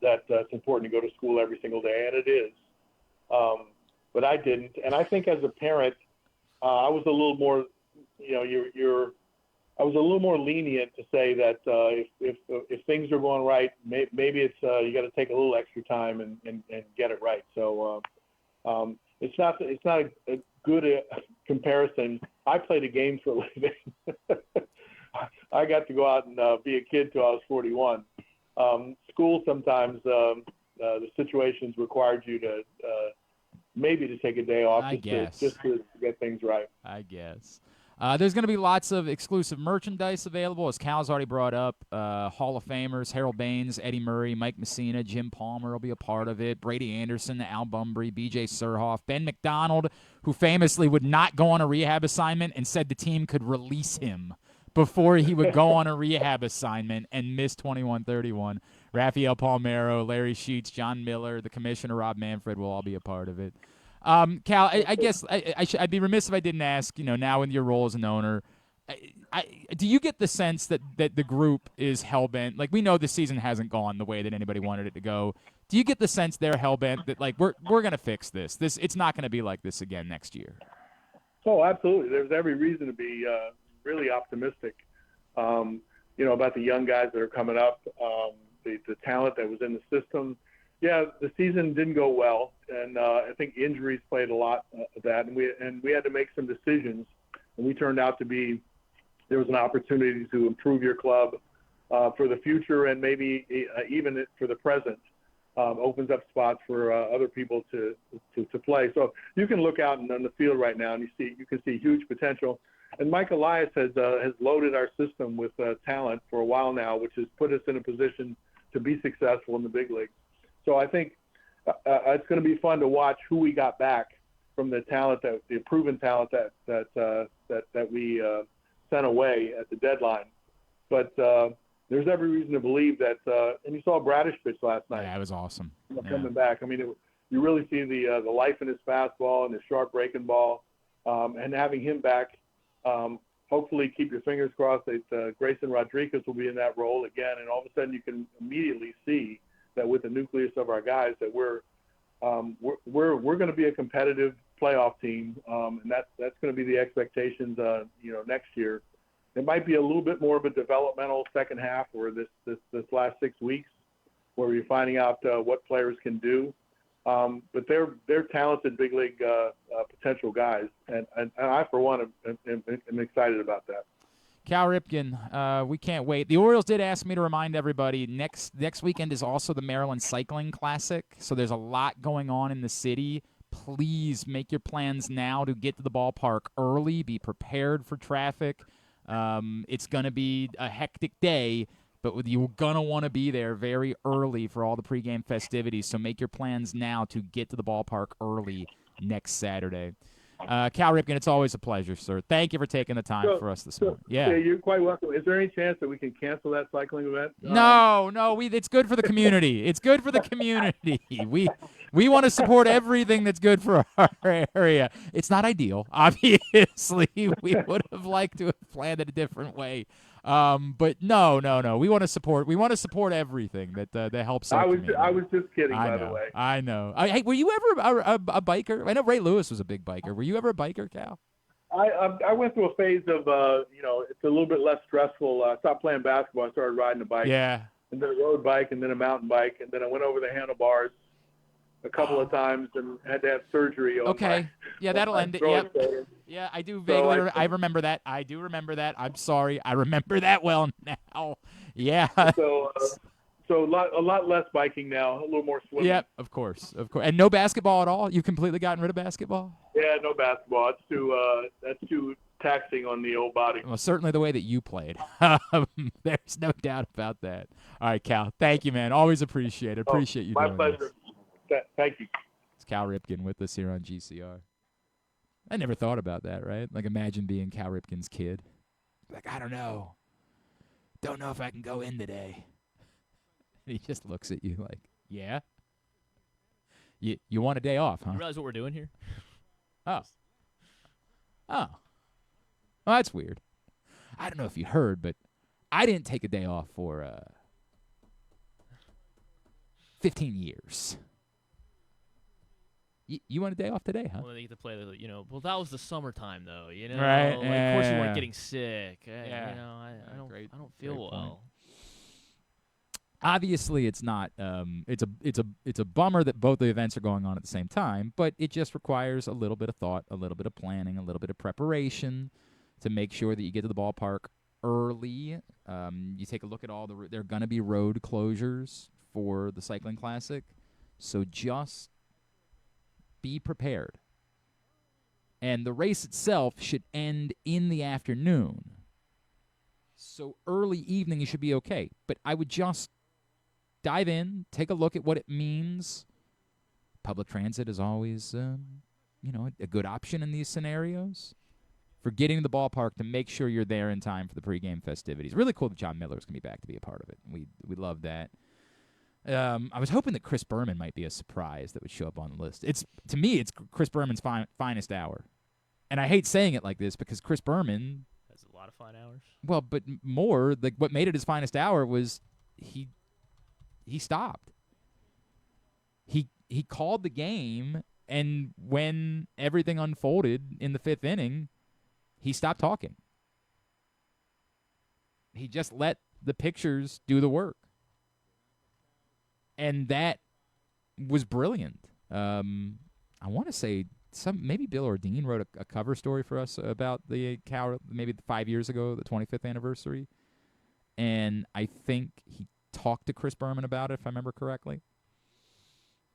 Speaker 4: it's important to go to school every single day, and it is. But I didn't, and I think as a parent, I was a little more, I was a little more lenient to say that if things are going right, maybe it's you got to take a little extra time and get it right. So it's not a good comparison. I played a game for a living. I got to go out and be a kid till I was 41. School sometimes the situations required you to maybe to take a day off just to get things right.
Speaker 2: I guess. There's going to be lots of exclusive merchandise available, as Cal's already brought up. Hall of Famers, Harold Baines, Eddie Murray, Mike Messina, Jim Palmer will be a part of it. Brady Anderson, Al Bumbry, B.J. Surhoff, Ben McDonald, who famously would not go on a rehab assignment and said the team could release him before he would go on a rehab assignment and miss 21-31. Rafael Palmeiro, Larry Sheets, John Miller, the commissioner, Rob Manfred will all be a part of it. Cal, I guess I'd be remiss if I didn't ask, now in your role as an owner, do you get the sense that the group is hell-bent? Like, we know the season hasn't gone the way that anybody wanted it to go. Do you get the sense they're hell-bent that, like, we're going to fix this? It's not going to be like this again next year?
Speaker 4: Oh, absolutely. There's every reason to be really optimistic, about the young guys that are coming up, the talent that was in the system. Yeah, the season didn't go well, and I think injuries played a lot of that, and we had to make some decisions, and we turned out to be there was an opportunity to improve your club for the future and maybe even for the present. Opens up spots for other people to play. So you can look out on the field right now, and you can see huge potential. And Mike Elias has loaded our system with talent for a while now, which has put us in a position to be successful in the big leagues. So I think it's going to be fun to watch who we got back from the proven talent that we sent away at the deadline. But there's every reason to believe that. And you saw Bradish pitch last night.
Speaker 2: Yeah, it was awesome.
Speaker 4: Coming back. I mean, you really see the life in his fastball and his sharp breaking ball, and having him back. Hopefully, keep your fingers crossed that Grayson Rodriguez will be in that role again, and all of a sudden you can immediately see that with the nucleus of our guys that we're going to be a competitive playoff team, and that's going to be the expectations. Next year, it might be a little bit more of a developmental second half, or this last 6 weeks, where you're finding out what players can do. But they're talented big league potential guys, and I for one am excited about that.
Speaker 2: Cal Ripken, we can't wait. The Orioles did ask me to remind everybody next weekend is also the Maryland Cycling Classic, so there's a lot going on in the city. Please make your plans now to get to the ballpark early. Be prepared for traffic. It's going to be a hectic day, but you're going to want to be there very early for all the pregame festivities, so make your plans now to get to the ballpark early next Saturday. Cal Ripken, it's always a pleasure, sir. Thank you for taking the time for us this morning. Yeah,
Speaker 4: you're quite welcome. Is there any chance that we can cancel that cycling event?
Speaker 2: No, it's good for the community. It's good for the community. We want to support everything that's good for our area. It's not ideal, obviously. We would have liked to have planned it a different way. But no. We want to support. We want to support everything that helps.
Speaker 4: I was just kidding, by the way.
Speaker 2: I know. Hey, were you ever a biker? I know Ray Lewis was a big biker. Were you ever a biker, Cal?
Speaker 4: I went through a phase of it's a little bit less stressful. I stopped playing basketball. I started riding a bike.
Speaker 2: Yeah.
Speaker 4: And then a road bike, and then a mountain bike, and then I went over the handlebars a couple of times and had to have surgery.
Speaker 2: That'll end it. Yep. Yeah, I do vaguely. I remember that. I do remember that. I'm sorry. I remember that well now. Yeah.
Speaker 4: So a lot less biking now. A little more swimming.
Speaker 2: Yep, of course. And no basketball at all. You've completely gotten rid of basketball.
Speaker 4: Yeah, no basketball. That's too taxing on the old body.
Speaker 2: Well, certainly the way that you played. There's no doubt about that. All right, Cal. Thank you, man. Always appreciate it. Appreciate you.
Speaker 4: My
Speaker 2: doing
Speaker 4: pleasure.
Speaker 2: This.
Speaker 4: Thank you.
Speaker 2: It's Cal Ripken with us here on GCR. I never thought about that, right? Like, imagine being Cal Ripken's kid. Like, I don't know. Don't know if I can go in today. And he just looks at you like, yeah? You want a day off, huh?
Speaker 3: You realize what we're doing here?
Speaker 2: Oh. Well, that's weird. I don't know if you heard, but I didn't take a day off for 15 years. You want a day off today, huh?
Speaker 3: Well, they get to play, well, that was the summertime, though,
Speaker 2: Right.
Speaker 3: Like, of course you weren't getting sick.
Speaker 2: Yeah.
Speaker 3: I don't feel well.
Speaker 2: Obviously, it's not. It's a bummer that both the events are going on at the same time, but it just requires a little bit of thought, a little bit of planning, a little bit of preparation to make sure that you get to the ballpark early. You take a look at there are going to be road closures for the cycling classic, so just be prepared. And the race itself should end in the afternoon. So early evening, you should be okay. But I would just dive in, take a look at what it means. Public transit is always, a good option in these scenarios. For getting to the ballpark to make sure you're there in time for the pregame festivities. Really cool that John Miller's going to be back to be a part of it. We love that. I was hoping that Chris Berman might be a surprise that would show up on the list. To me, it's Chris Berman's finest hour. And I hate saying it like this because Chris Berman
Speaker 3: has a lot of fine hours.
Speaker 2: Well, but more, what made it his finest hour was he stopped. He called the game, and when everything unfolded in the fifth inning, he stopped talking. He just let the pictures do the work. And that was brilliant. I want to say maybe Bill Ordine wrote a cover story for us about the Cal maybe 5 years ago, the 25th anniversary. And I think he talked to Chris Berman about it, if I remember correctly.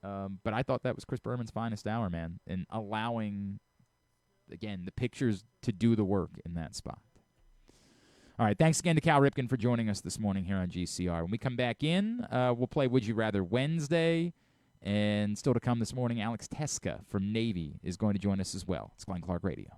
Speaker 2: But I thought that was Chris Berman's finest hour, man, and allowing, again, the pictures to do the work in that spot. All right, thanks again to Cal Ripken for joining us this morning here on GCR. When we come back in, we'll play Would You Rather Wednesday. And still to come this morning, Alex Tecza from Navy is going to join us as well. It's Glenn Clark Radio.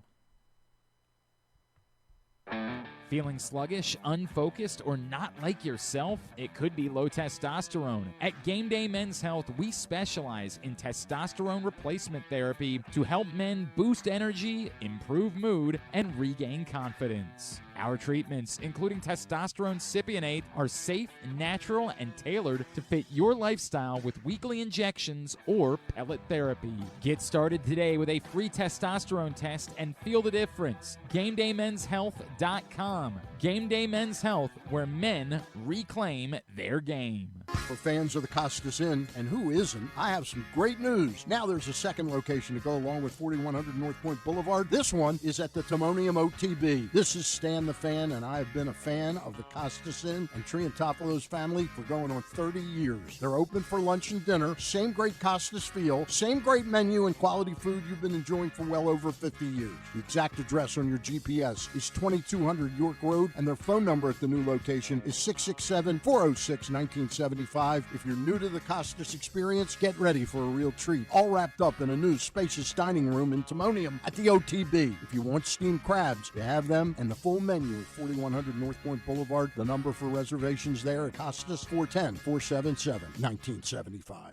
Speaker 2: Feeling sluggish, unfocused, or not like yourself? It could be low testosterone. At Game Day Men's Health, we specialize in testosterone replacement therapy to help men boost energy, improve mood, and regain confidence. Our treatments, including testosterone cypionate, are safe, natural, and tailored to fit your lifestyle with weekly injections or pellet therapy. Get started today with a free testosterone test and feel the difference. GameDayMen'sHealth.com. Game Day Men's Health, where men reclaim their game.
Speaker 5: For fans of the Costas Inn, and who isn't, I have some great news. Now there's a second location to go along with 4100 North Point Boulevard. This one is at the Timonium OTB. This is Stan the Fan, and I have been a fan of the Costas Inn and Triantafalo's family for going on 30 years. They're open for lunch and dinner, same great Costas feel, same great menu and quality food you've been enjoying for well over 50 years. The exact address on your GPS is 2200 York Road, and their phone number at the new location is 667-406-1975. If you're new to the Costas experience, get ready for a real treat. All wrapped up in a new spacious dining room in Timonium at the OTB. If you want steamed crabs, you have them, and the full menu at 4100 North Point Boulevard. The number for reservations there at Costas, 410-477-1975.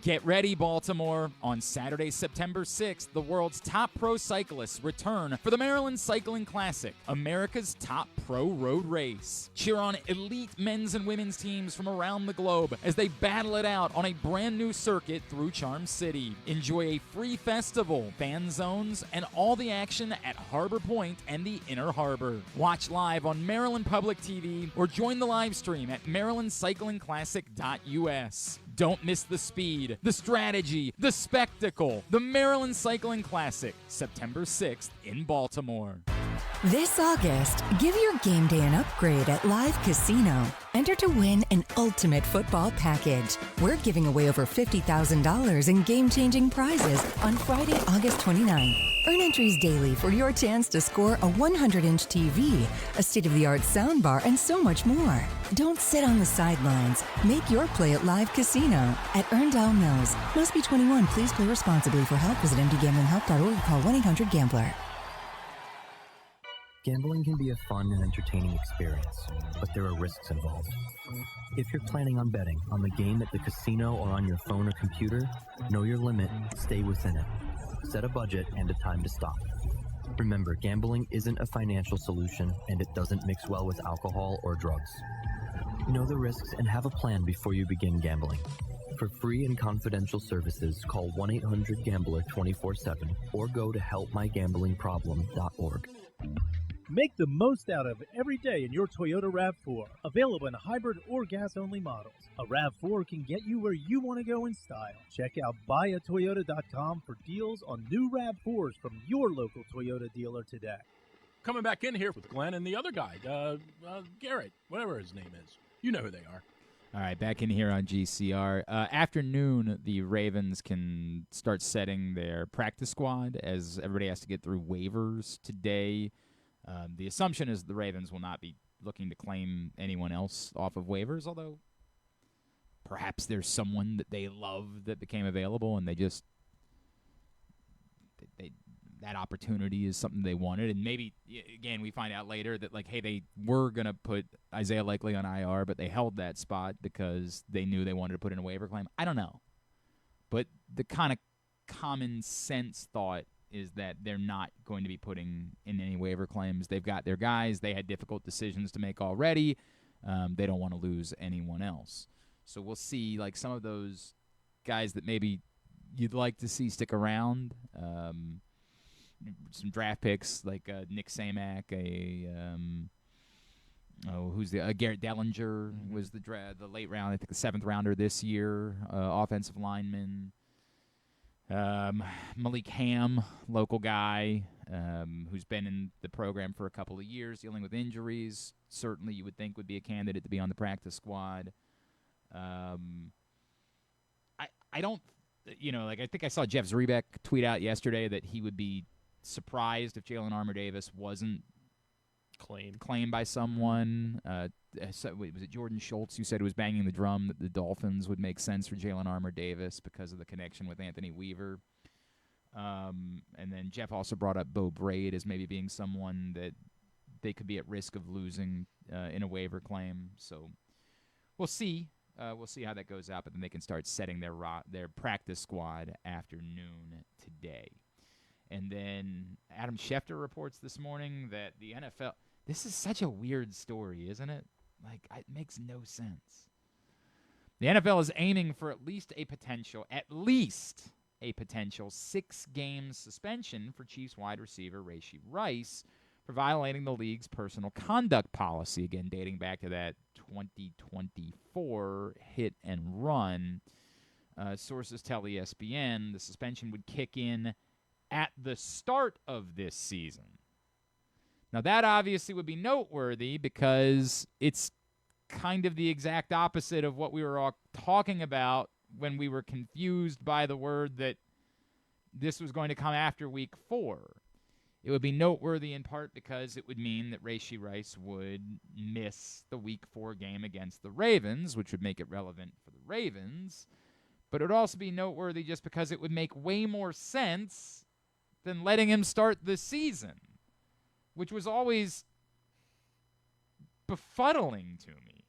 Speaker 2: Get ready, Baltimore. On Saturday, September 6th, the world's top pro cyclists return for the Maryland Cycling Classic, America's top pro road race. Cheer on elite men's and women's teams from around the globe as they battle it out on a brand new circuit through Charm City. Enjoy a free festival, fan zones, and all the action at Harbor Point and the Inner Harbor. Watch live on Maryland Public TV or join the live stream at marylandcyclingclassic.us. Don't miss the speed, the strategy, the spectacle. The Maryland Cycling Classic, September 6th in Baltimore.
Speaker 6: This August, give your game day an upgrade at Live Casino. Enter to win an ultimate football package. We're giving away over $50,000 in game-changing prizes on Friday, August 29th. Earn entries daily for your chance to score a 100-inch TV, a state-of-the-art soundbar, and so much more. Don't sit on the sidelines. Make your play at Live Casino at Erndale Mills. Must be 21. Please play responsibly. For help, visit mdgamblinghelp.org or call 1-800-GAMBLER.
Speaker 7: Gambling can be a fun and entertaining experience, but there are risks involved. If you're planning on betting on the game at the casino or on your phone or computer, know your limit, stay within it. Set a budget and a time to stop. Remember, gambling isn't a financial solution, and it doesn't mix well with alcohol or drugs. Know the risks and have a plan before you begin gambling. For free and confidential services, call 1-800-GAMBLER 24/7 or go to helpmygamblingproblem.org.
Speaker 8: Make the most out of every day in your Toyota RAV4. Available in hybrid or gas-only models. A RAV4 can get you where you want to go in style. Check out buyatoyota.com for deals on new RAV4s from your local Toyota dealer today.
Speaker 9: Coming back in here with Glenn and the other guy, Garrett, whatever his name is. You know who they are.
Speaker 2: All right, back in here on GCR. Afternoon, the Ravens can start setting their practice squad as everybody has to get through waivers today. The assumption is the Ravens will not be looking to claim anyone else off of waivers, although perhaps there's someone that they love that became available and they just that opportunity is something they wanted. And maybe, again, we find out later that, like, hey, they were going to put Isaiah Likely on IR, but they held that spot because they knew they wanted to put in a waiver claim. I don't know. But the kind of common sense thought is that they're not going to be putting in any waiver claims. They've got their guys. They had difficult decisions to make already. They don't want to lose anyone else. So we'll see, like, some of those guys that maybe you'd like to see stick around. Some draft picks like Nick Samak, Garrett Dellinger was the late round, I think the 7th rounder this year, offensive lineman. Malik Ham, local guy, who's been in the program for a couple of years, dealing with injuries. Certainly you would think would be a candidate to be on the practice squad. I don't, I think I saw Jeff Zrebeck tweet out yesterday that he would be surprised if Jalen Armour-Davis wasn't claimed by someone. Was it Jordan Schultz who said, who was banging the drum that the Dolphins would make sense for Jalen Armour-Davis because of the connection with Anthony Weaver? And then Jeff also brought up Bo Braid as maybe being someone that they could be at risk of losing in a waiver claim. So we'll see. We'll see how that goes out, but then they can start setting their practice squad afternoon today. And then Adam Schefter reports this morning that the NFL – this is such a weird story, isn't it? Like, it makes no sense. The NFL is aiming for at least a potential 6-game suspension for Chiefs wide receiver Rashee Rice for violating the league's personal conduct policy, again, dating back to that 2024 hit and run. Sources tell ESPN the suspension would kick in at the start of this season. Now, that obviously would be noteworthy because it's kind of the exact opposite of what we were all talking about when we were confused by the word that this was going to come after Week 4. It would be noteworthy in part because it would mean that Rashee Rice would miss the Week 4 game against the Ravens, which would make it relevant for the Ravens. But it would also be noteworthy just because it would make way more sense than letting him start the season, which was always befuddling to me.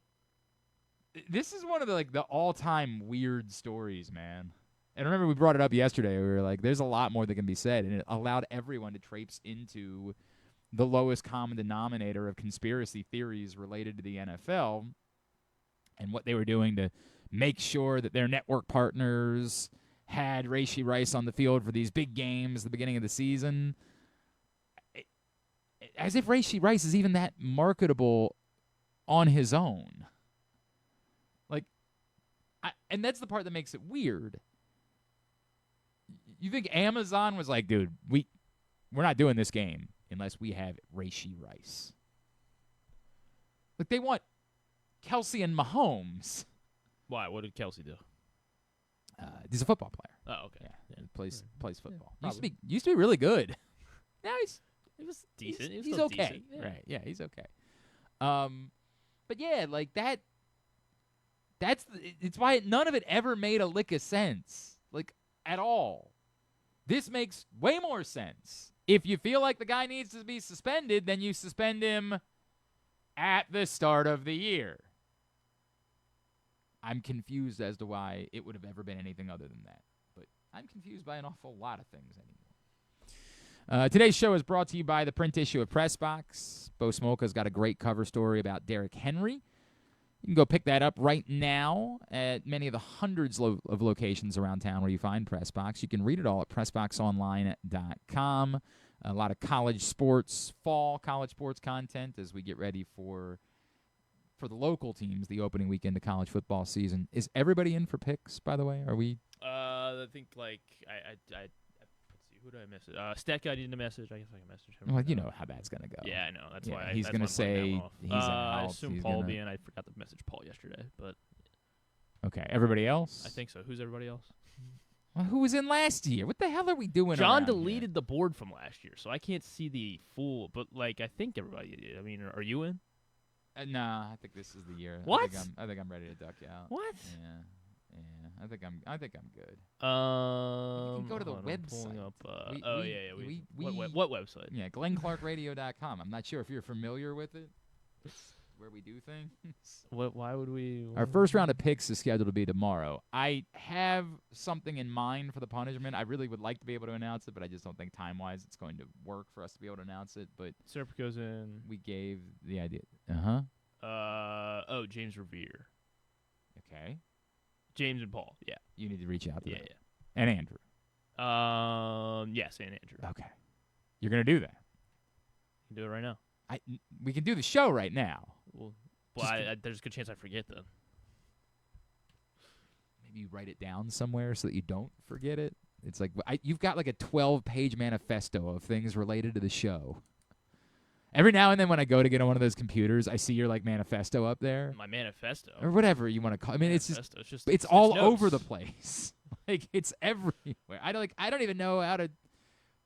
Speaker 2: This is one of the all-time weird stories, man. And I remember we brought it up yesterday. We were like, there's a lot more that can be said. And it allowed everyone to traipse into the lowest common denominator of conspiracy theories related to the NFL and what they were doing to make sure that their network partners had Rashee Rice on the field for these big games at the beginning of the season. As if Rashee Rice is even that marketable on his own. And that's the part that makes it weird. You think Amazon was like, dude, we're not doing this game unless we have Rashee Rice. Like, they want Kelsey and Mahomes.
Speaker 3: Why? What did Kelsey do?
Speaker 2: He's a football player.
Speaker 3: Oh, okay.
Speaker 2: Yeah. He plays football.
Speaker 3: Yeah,
Speaker 2: used to be really good. Now
Speaker 3: he was decent.
Speaker 2: He's okay.
Speaker 3: Decent.
Speaker 2: Right. Yeah, he's okay. But yeah, like it's why none of it ever made a lick of sense. Like, at all. This makes way more sense. If you feel like the guy needs to be suspended, then you suspend him at the start of the year. I'm confused as to why it would have ever been anything other than that. But I'm confused by an awful lot of things anymore. Today's show is brought to you by the print issue of Press Box. Bo Smolka's got a great cover story about Derrick Henry. You can go pick that up right now at many of the hundreds of locations around town where you find Press Box. You can read it all at PressBoxOnline.com. A lot of college sports, fall college sports content as we get ready for the local teams, the opening weekend of college football season. Is everybody in for picks, by the way? Are we?
Speaker 3: I think, like, let's see, who did I miss it? Stat Guy needed a message. I guess I can message him.
Speaker 2: Well, you know how that's going to go.
Speaker 3: Yeah, I know. That's why
Speaker 2: he's going to say he's out.
Speaker 3: I assume Paul will be in. I forgot to message Paul yesterday, but.
Speaker 2: Okay, everybody else?
Speaker 3: I think so. Who's everybody else?
Speaker 2: Well, who was in last year? What the hell are we doing?
Speaker 3: John deleted the board from last year, so I can't see the full. But, like, I think everybody did. I mean, are you in?
Speaker 2: Nah, I think this is the year.
Speaker 3: What?
Speaker 2: I think I'm ready to duck out.
Speaker 3: What?
Speaker 2: Yeah. I think I'm good.
Speaker 3: You
Speaker 2: can go to the website.
Speaker 3: What website?
Speaker 2: Yeah, GlennClarkRadio.com. I'm not sure if you're familiar with it. Where we do things.
Speaker 3: Why would we?
Speaker 2: Our first round of picks is scheduled to be tomorrow. I have something in mind for the punishment. I really would like to be able to announce it, but I just don't think time-wise it's going to work for us to be able to announce it. But
Speaker 3: Serp goes in.
Speaker 2: We gave the idea.
Speaker 3: James Revere.
Speaker 2: Okay.
Speaker 3: James and Paul. Yeah.
Speaker 2: You need to reach out to them.
Speaker 3: Yeah.
Speaker 2: And Andrew.
Speaker 3: Yes, and Andrew.
Speaker 2: Okay. You're going to do that.
Speaker 3: You can do it right now.
Speaker 2: We can do the show right now.
Speaker 3: Well, there's a good chance I forget then.
Speaker 2: Maybe you write it down somewhere so that you don't forget it. It's like you've got like a 12-page manifesto of things related to the show. Every now and then when I go to get on one of those computers, I see your like manifesto up there.
Speaker 3: My manifesto?
Speaker 2: Or whatever you want to call it. I mean,
Speaker 3: manifesto.
Speaker 2: it's all over the place. Like, it's everywhere. I don't even know how to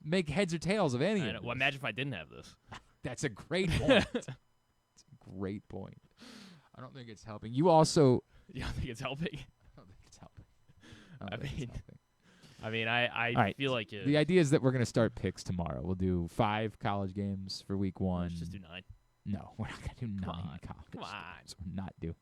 Speaker 2: make heads or tails of any of it.
Speaker 3: Well, imagine if I didn't have this.
Speaker 2: That's a great point. It's a great point. I don't think it's helping. You also...
Speaker 3: You don't think it's helping?
Speaker 2: I don't think it's helping.
Speaker 3: I feel like it...
Speaker 2: The idea is that we're going to start picks tomorrow. We'll do 5 college games for week 1.
Speaker 3: Let's just do 9.
Speaker 2: No, we're not going to do 9 college
Speaker 3: Come on.
Speaker 2: games. We're not doing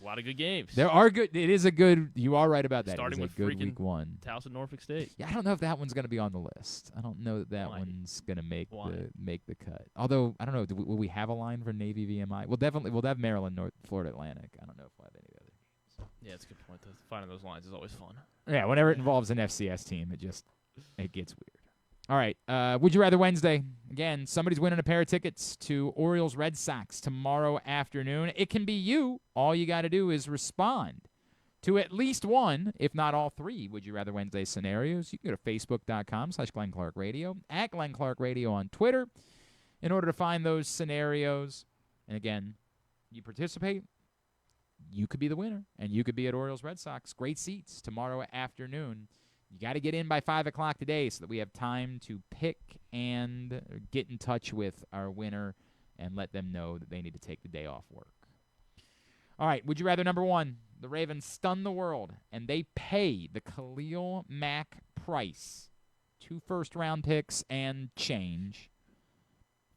Speaker 3: A lot of good games.
Speaker 2: There are good. It is a good. You are right about that.
Speaker 3: Starting with
Speaker 2: good week 1.
Speaker 3: Towson, Norfolk State.
Speaker 2: Yeah, I don't know if that one's going to be on the list. I don't know that one's going to make the cut. Although I don't know. Will we have a line for Navy VMI? We'll have Maryland, North Florida Atlantic. I don't know if we'll have any other games.
Speaker 3: Yeah, it's a good point. Finding those lines is always fun.
Speaker 2: Yeah, whenever it involves an FCS team, it gets weird. All right, Would You Rather Wednesday. Again, somebody's winning a pair of tickets to Orioles Red Sox tomorrow afternoon. It can be you. All you got to do is respond to at least one, if not all 3, Would You Rather Wednesday scenarios. You can go to Facebook.com/GlennClarkRadio, at Glenn Clark Radio on Twitter, in order to find those scenarios. And again, you participate, you could be the winner, and you could be at Orioles Red Sox. Great seats tomorrow afternoon. You got to get in by 5 o'clock today so that we have time to pick and get in touch with our winner and let them know that they need to take the day off work. All right, Would You Rather number 1. The Ravens stun the world, and they pay the Khalil Mack price, 2 first-round picks and change,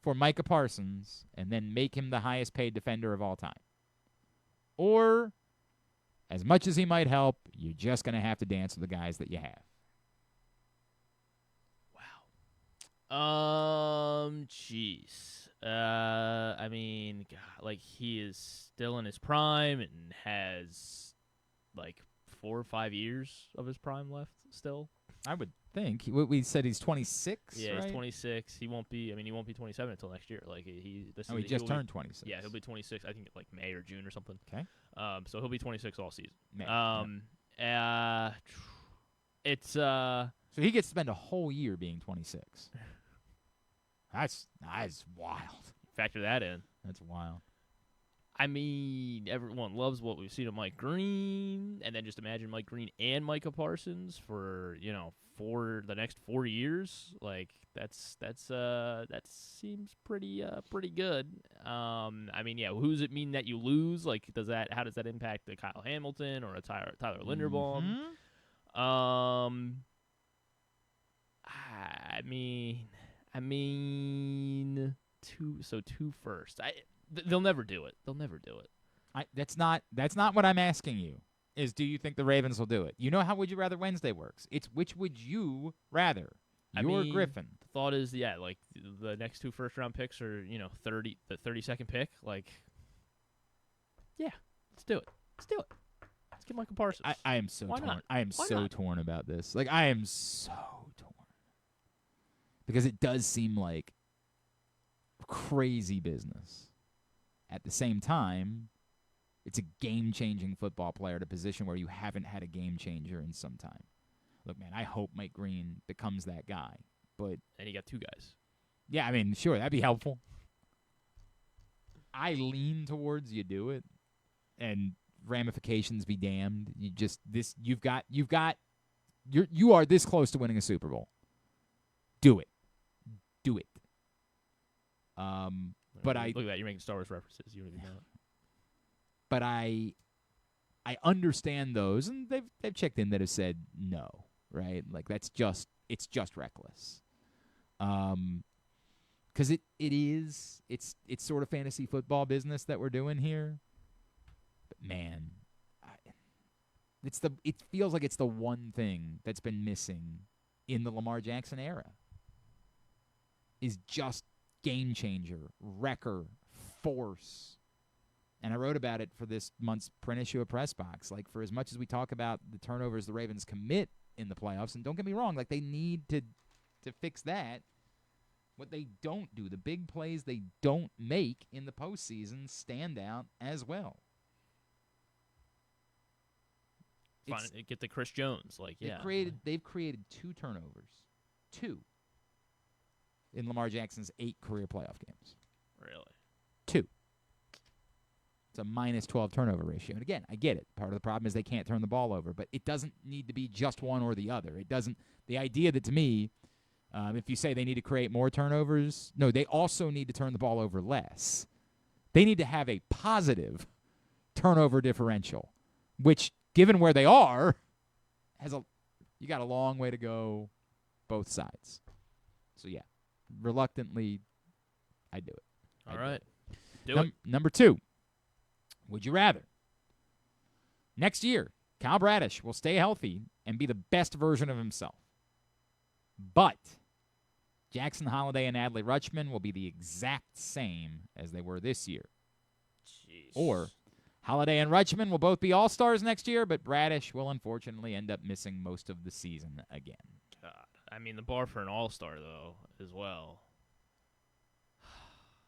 Speaker 2: for Micah Parsons, and then make him the highest-paid defender of all time. Or as much as he might help, you're just going to have to dance with the guys that you have.
Speaker 3: Jeez. I mean, God, like, he is still in his prime and has, like, 4 or 5 years of his prime left still.
Speaker 2: I would think. We said he's 26,
Speaker 3: Yeah,
Speaker 2: right?
Speaker 3: he's 26. He won't be 27 until next year. Like, he
Speaker 2: just turned 26.
Speaker 3: Yeah, he'll be 26, I think, like, May or June or something.
Speaker 2: Okay.
Speaker 3: So he'll be 26 all season.
Speaker 2: May,
Speaker 3: It's,
Speaker 2: So he gets to spend a whole year being 26. That's wild.
Speaker 3: Factor that in.
Speaker 2: That's wild.
Speaker 3: I mean, everyone loves what we've seen of Mike Green, and then just imagine Mike Green and Micah Parsons for for the next 4 years. Like that seems pretty good. I mean, yeah. Who does it mean that you lose? Like, how does that impact the Kyle Hamilton or a Tyler Linderbaum?
Speaker 2: Mm-hmm.
Speaker 3: I mean, two first. They'll never do it. They'll never do it.
Speaker 2: That's not what I'm asking you. Is do you think the Ravens will do it? You know how Would You Rather Wednesday works. It's which would you rather? Griffin.
Speaker 3: The thought is, like the next 2 first-round picks are, the 32nd pick. Like, yeah, let's do it. Let's get Michael Parsons.
Speaker 2: I am so
Speaker 3: Why
Speaker 2: torn.
Speaker 3: not?
Speaker 2: I am
Speaker 3: Why
Speaker 2: so
Speaker 3: not?
Speaker 2: torn about this. Like, I am so torn. Because it does seem like crazy business. At the same time, it's a game-changing football player at a position where you haven't had a game-changer in some time. Look, man, I hope Mike Green becomes that guy. And
Speaker 3: you got 2 guys.
Speaker 2: Yeah, I mean, sure, that'd be helpful. I lean towards you do it, and ramifications be damned. You are this close to winning a Super Bowl. Do it. But
Speaker 3: look at that. You're making Star Wars references. You don't even know it.
Speaker 2: But I understand those, and they've checked in that have said no, right? Like it's just reckless. Because it's sort of fantasy football business that we're doing here. But man, it feels like it's the one thing that's been missing in the Lamar Jackson era. Is just game changer, wrecker, force. And I wrote about it for this month's print issue of Press Box. Like, for as much as we talk about the turnovers the Ravens commit in the playoffs, and don't get me wrong, like they need to fix that. What they don't do, the big plays they don't make in the postseason, stand out as well.
Speaker 3: Get the Chris Jones,
Speaker 2: They've created 2 turnovers. 2. In Lamar Jackson's 8 career playoff games.
Speaker 3: Really?
Speaker 2: 2. It's a minus 12 turnover ratio. And again, I get it. Part of the problem is they can't turn the ball over, but it doesn't need to be just one or the other. It doesn't. The idea that, to me, if you say they need to create more turnovers, no, they also need to turn the ball over less. They need to have a positive turnover differential, which, given where they are, you got a long way to go both sides. So, yeah. Reluctantly, I do it.
Speaker 3: All right. Do it.
Speaker 2: Number 2, would you rather? Next year, Kyle Bradish will stay healthy and be the best version of himself. But Jackson Holliday and Adley Rutschman will be the exact same as they were this year.
Speaker 3: Jeez.
Speaker 2: Or Holliday and Rutschman will both be all-stars next year, but Bradish will unfortunately end up missing most of the season again.
Speaker 3: God. I mean, the bar for an all-star, though, as well.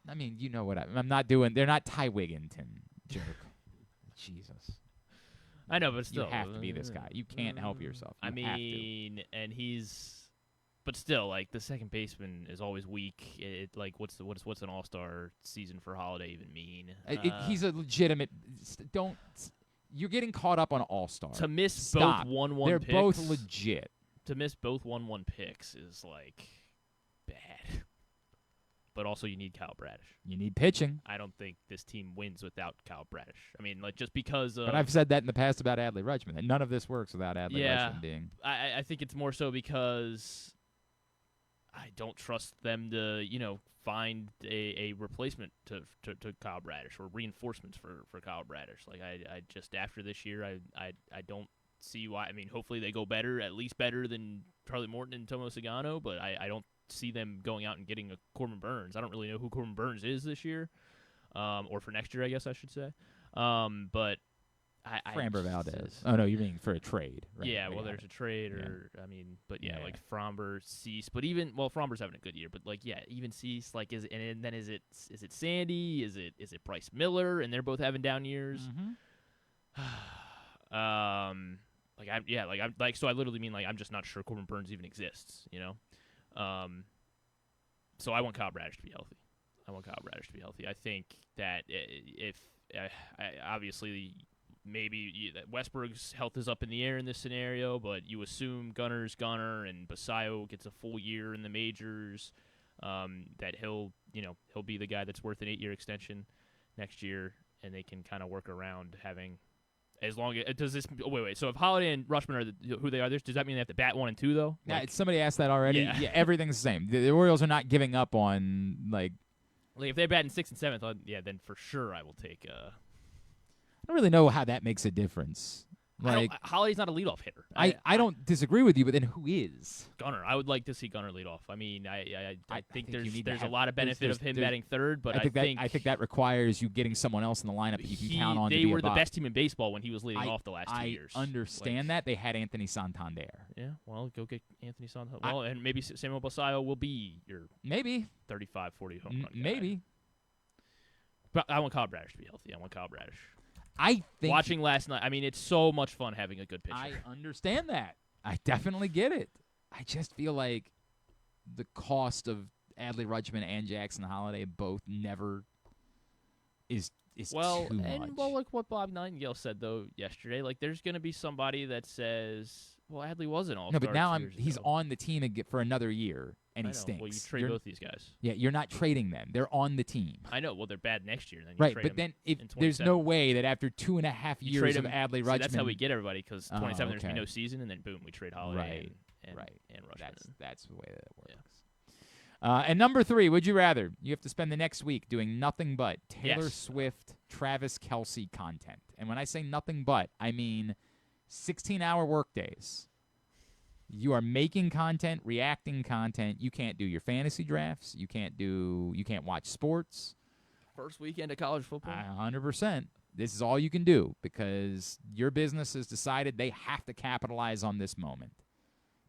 Speaker 2: I mean, you know what I'm not doing. They're not Ty Wigginton, jerk. Jesus.
Speaker 3: I know, but still.
Speaker 2: You have to be this guy. You can't help yourself. You have to.
Speaker 3: And but still, like, the second baseman is always weak. What's an all-star season for Holiday even mean?
Speaker 2: He's a legitimate. You're getting caught up on all-stars.
Speaker 3: To miss
Speaker 2: Stop.
Speaker 3: both 1-1
Speaker 2: They're
Speaker 3: picks.
Speaker 2: both legit.
Speaker 3: To miss both 1-1 picks is, like, bad. But also you need Kyle Bradish.
Speaker 2: You need pitching.
Speaker 3: I don't think this team wins without Kyle Bradish. I mean, like, just because of...
Speaker 2: But I've said that in the past about Adley Rutschman. None of this works without Adley Rutschman being...
Speaker 3: I think it's more so because... I don't trust them to, find a replacement to Kyle Bradish or reinforcements for Kyle Bradish. Like I just after this year, I don't see why. I mean, hopefully they go better, at least better than Charlie Morton and Tomo Sagano, but I don't see them going out and getting a Corbin Burns. I don't really know who Corbin Burns is this year, or for next year, I guess I should say. But
Speaker 2: Framber Valdez. Oh, no, you mean for a trade. Right?
Speaker 3: Yeah, well, there's a trade, but like Framber, Cease. But Framber's having a good year, but even Cease, is it Sandy? Is it Bryce Miller? And they're both having down years.
Speaker 2: Mm-hmm.
Speaker 3: So I literally mean I'm just not sure Corbin Burns even exists, So I want Kyle Bradish to be healthy. I think that if obviously maybe Westberg's health is up in the air in this scenario, but you assume Gunner's Gunner and Basayo gets a full year in the majors, that he'll be the guy that's worth an 8-year extension next year, and they can kind of work around having as long as does this. Wait. So if Holiday and Rushman are who they are, does that mean they have to bat 1 and 2 though?
Speaker 2: Yeah, somebody asked that already. Yeah, everything's the same. The Orioles are not giving up on
Speaker 3: if they're batting 6th and 7th, then for sure I will take.
Speaker 2: I don't really know how that makes a difference.
Speaker 3: Holiday's not a leadoff hitter.
Speaker 2: I don't disagree with you, but then who is?
Speaker 3: Gunner. I would like to see Gunner lead off. I mean, I think there's a
Speaker 2: have,
Speaker 3: lot of benefit of him batting third, but I
Speaker 2: think that requires you getting someone else in the lineup that you can count on.
Speaker 3: They were the best team in baseball when he was leading off the last 2 years.
Speaker 2: I understand that. They had Anthony Santander.
Speaker 3: Yeah, well, go get Anthony Santander. And maybe Samuel Basayo will be your 35, 40 home run guy.
Speaker 2: Maybe.
Speaker 3: But I want Kyle Bradish to be healthy.
Speaker 2: I think
Speaker 3: watching last night, I mean, it's so much fun having a good pitcher.
Speaker 2: I understand that. I definitely get it. I just feel like the cost of Adley Rutschman and Jackson Holiday both never is too much.
Speaker 3: Like what Bob Nightingale said though yesterday, there's going to be somebody that says, "Well, Adley was an all-star."
Speaker 2: No, but now he's on the team for another year, and he stinks.
Speaker 3: Well, you trade both these guys.
Speaker 2: Yeah, you're not trading them; they're on the team.
Speaker 3: I know. Well, they're bad next year. Then you
Speaker 2: right,
Speaker 3: trade
Speaker 2: but
Speaker 3: them
Speaker 2: then there's no way that after 2.5 years of Adley Rutschman,
Speaker 3: that's how we get everybody because 27 there's no season, and then boom, we trade Holiday and Rutschman.
Speaker 2: That's the way that it works. Yeah. And number 3, would you rather? You have to spend the next week doing nothing but Taylor Swift, Travis Kelce content. And when I say nothing but, I mean 16-hour workdays. You are making content, reacting content. You can't do your fantasy drafts. You can't watch sports.
Speaker 3: First weekend of college football.
Speaker 2: 100%. This is all you can do because your business has decided they have to capitalize on this moment.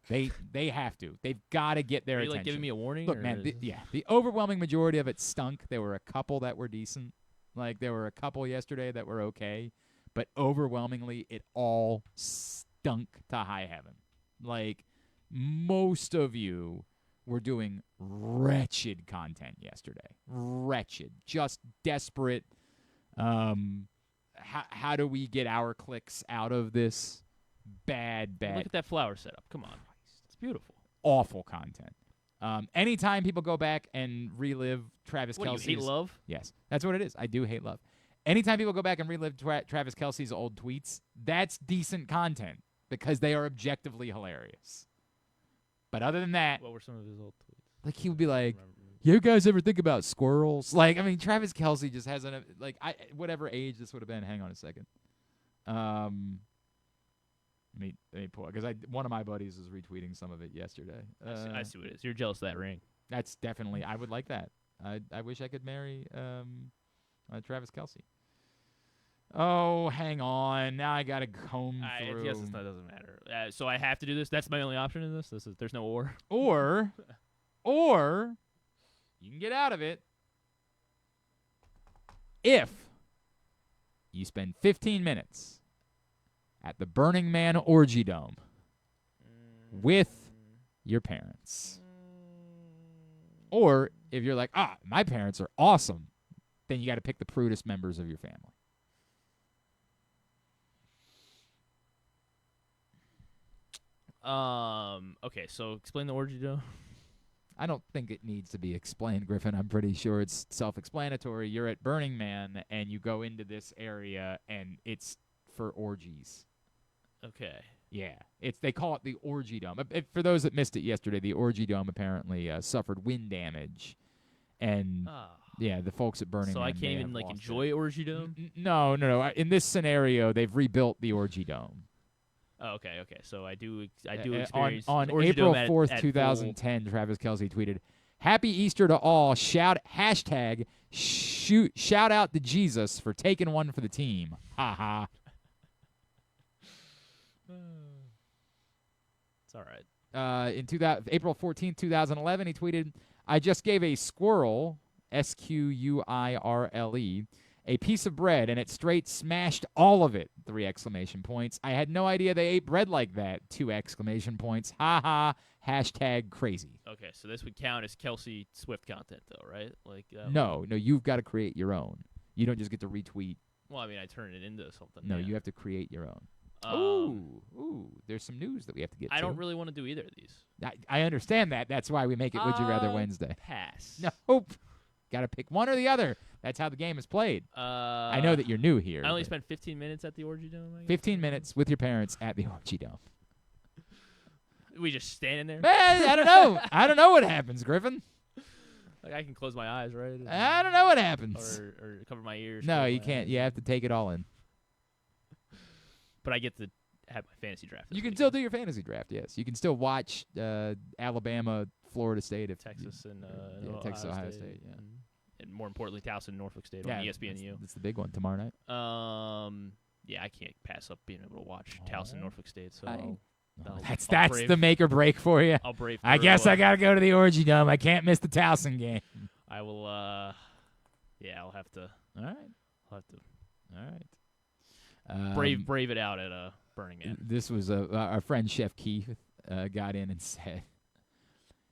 Speaker 2: They have to. They've got to get their attention.
Speaker 3: Are you giving me a warning?
Speaker 2: Look, man, the overwhelming majority of it stunk. There were a couple that were decent. There were a couple yesterday that were okay. But overwhelmingly, it all stunk to high heaven. Most of you were doing wretched content yesterday. Wretched. Just desperate. How do we get our clicks out of this bad?
Speaker 3: Look at that flower setup. Come on. It's beautiful.
Speaker 2: Awful content. Anytime people go back and relive Travis Kelce's...
Speaker 3: You hate love?
Speaker 2: Yes. That's what it is. I do hate love. Anytime people go back and relive Travis Kelce's old tweets, that's decent content because they are objectively hilarious. But other than that...
Speaker 3: What were some of his old tweets?
Speaker 2: He would be like, you guys ever think about squirrels? Travis Kelce just hasn't... whatever age this would have been. Hang on a second. Let me pull it because one of my buddies was retweeting some of it yesterday.
Speaker 3: I see what it is. You're jealous of that ring.
Speaker 2: That's definitely. I would like that. I wish I could marry Travis Kelce. Oh, hang on. Now I gotta comb through.
Speaker 3: I guess that doesn't matter. So I have to do this. That's my only option in this. There's no or.
Speaker 2: Or you can get out of it if you spend 15 minutes at the Burning Man Orgy Dome with your parents. Or if you're like, my parents are awesome, then you got to pick the prudest members of your family.
Speaker 3: Okay, so explain the Orgy Dome.
Speaker 2: I don't think it needs to be explained, Griffin. I'm pretty sure it's self-explanatory. You're at Burning Man, and you go into this area, and it's for orgies.
Speaker 3: Okay.
Speaker 2: Yeah, they call it the Orgy Dome. For those that missed it yesterday, the Orgy Dome apparently suffered wind damage, and yeah, the folks at Burning
Speaker 3: So
Speaker 2: Man
Speaker 3: I can't
Speaker 2: may
Speaker 3: even
Speaker 2: have lost
Speaker 3: enjoy
Speaker 2: it.
Speaker 3: Orgy Dome.
Speaker 2: No. In this scenario, they've rebuilt the Orgy Dome.
Speaker 3: Oh, okay. So I do experience
Speaker 2: on
Speaker 3: Orgy
Speaker 2: April
Speaker 3: Dome
Speaker 2: 4th,
Speaker 3: at
Speaker 2: 2010. Travis Kelce tweeted, "Happy Easter to all! Shout out to Jesus for taking one for the team." Ha ha.
Speaker 3: It's all right.
Speaker 2: In April 14th, 2011, he tweeted, "I just gave a squirrel, SQUIRLE, a piece of bread, and it straight smashed all of it, 3 exclamation points. I had no idea they ate bread like that, 2 exclamation points. Ha ha, hashtag crazy."
Speaker 3: Okay, so this would count as Kelsey Swift content, though, right?
Speaker 2: No, you've got to create your own. You don't just get to retweet.
Speaker 3: Well, I mean, I turn it into something.
Speaker 2: No,
Speaker 3: yeah.
Speaker 2: you have to create your own. Ooh, there's some news that we have to get to.
Speaker 3: I don't really want to do either of these.
Speaker 2: I understand that. That's why we make it Would You Rather Wednesday.
Speaker 3: Pass.
Speaker 2: Nope. Got to pick one or the other. That's how the game is played. I know that you're new here.
Speaker 3: I only spent 15 minutes at the Orgy Dome.
Speaker 2: 15 minutes with your parents at the Orgy Dome.
Speaker 3: We just standing there?
Speaker 2: I don't know. I don't know what happens, Griffin.
Speaker 3: I can close my eyes, right?
Speaker 2: I don't know what happens.
Speaker 3: Or cover my ears.
Speaker 2: No, you can't. You have to take it all in.
Speaker 3: But I get to have my fantasy draft.
Speaker 2: You can still do your fantasy draft, yes. You can still watch Alabama, Florida State.
Speaker 3: Texas and
Speaker 2: Texas, Ohio State, yeah.
Speaker 3: And more importantly, Towson, Norfolk State on ESPNU.
Speaker 2: That's the big one tomorrow night.
Speaker 3: Yeah, I can't pass up being able to watch Towson, Norfolk State. So
Speaker 2: that's the make or break for you.
Speaker 3: I'll brave.
Speaker 2: I guess I got to go to the Orgy Dome. I can't miss the Towson game.
Speaker 3: I will. Yeah, I'll have to.
Speaker 2: All right.
Speaker 3: I'll have to.
Speaker 2: All right.
Speaker 3: Brave it out at Burning Man.
Speaker 2: This was our friend Chef Keith got in and said,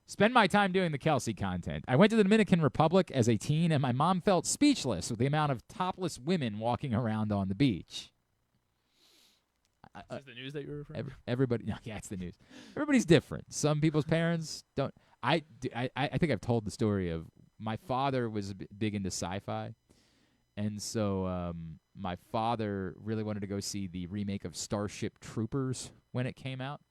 Speaker 2: "Spend my time doing the Kelce content. I went to the Dominican Republic as a teen, and my mom felt speechless with the amount of topless women walking around on the beach."
Speaker 3: Is this the news that you were referring to?
Speaker 2: Everybody, no, yeah, it's the news. Everybody's different. Some people's parents don't. I think I've told the story of my father was big into sci-fi, and so my father really wanted to go see the remake of Starship Troopers when it came out.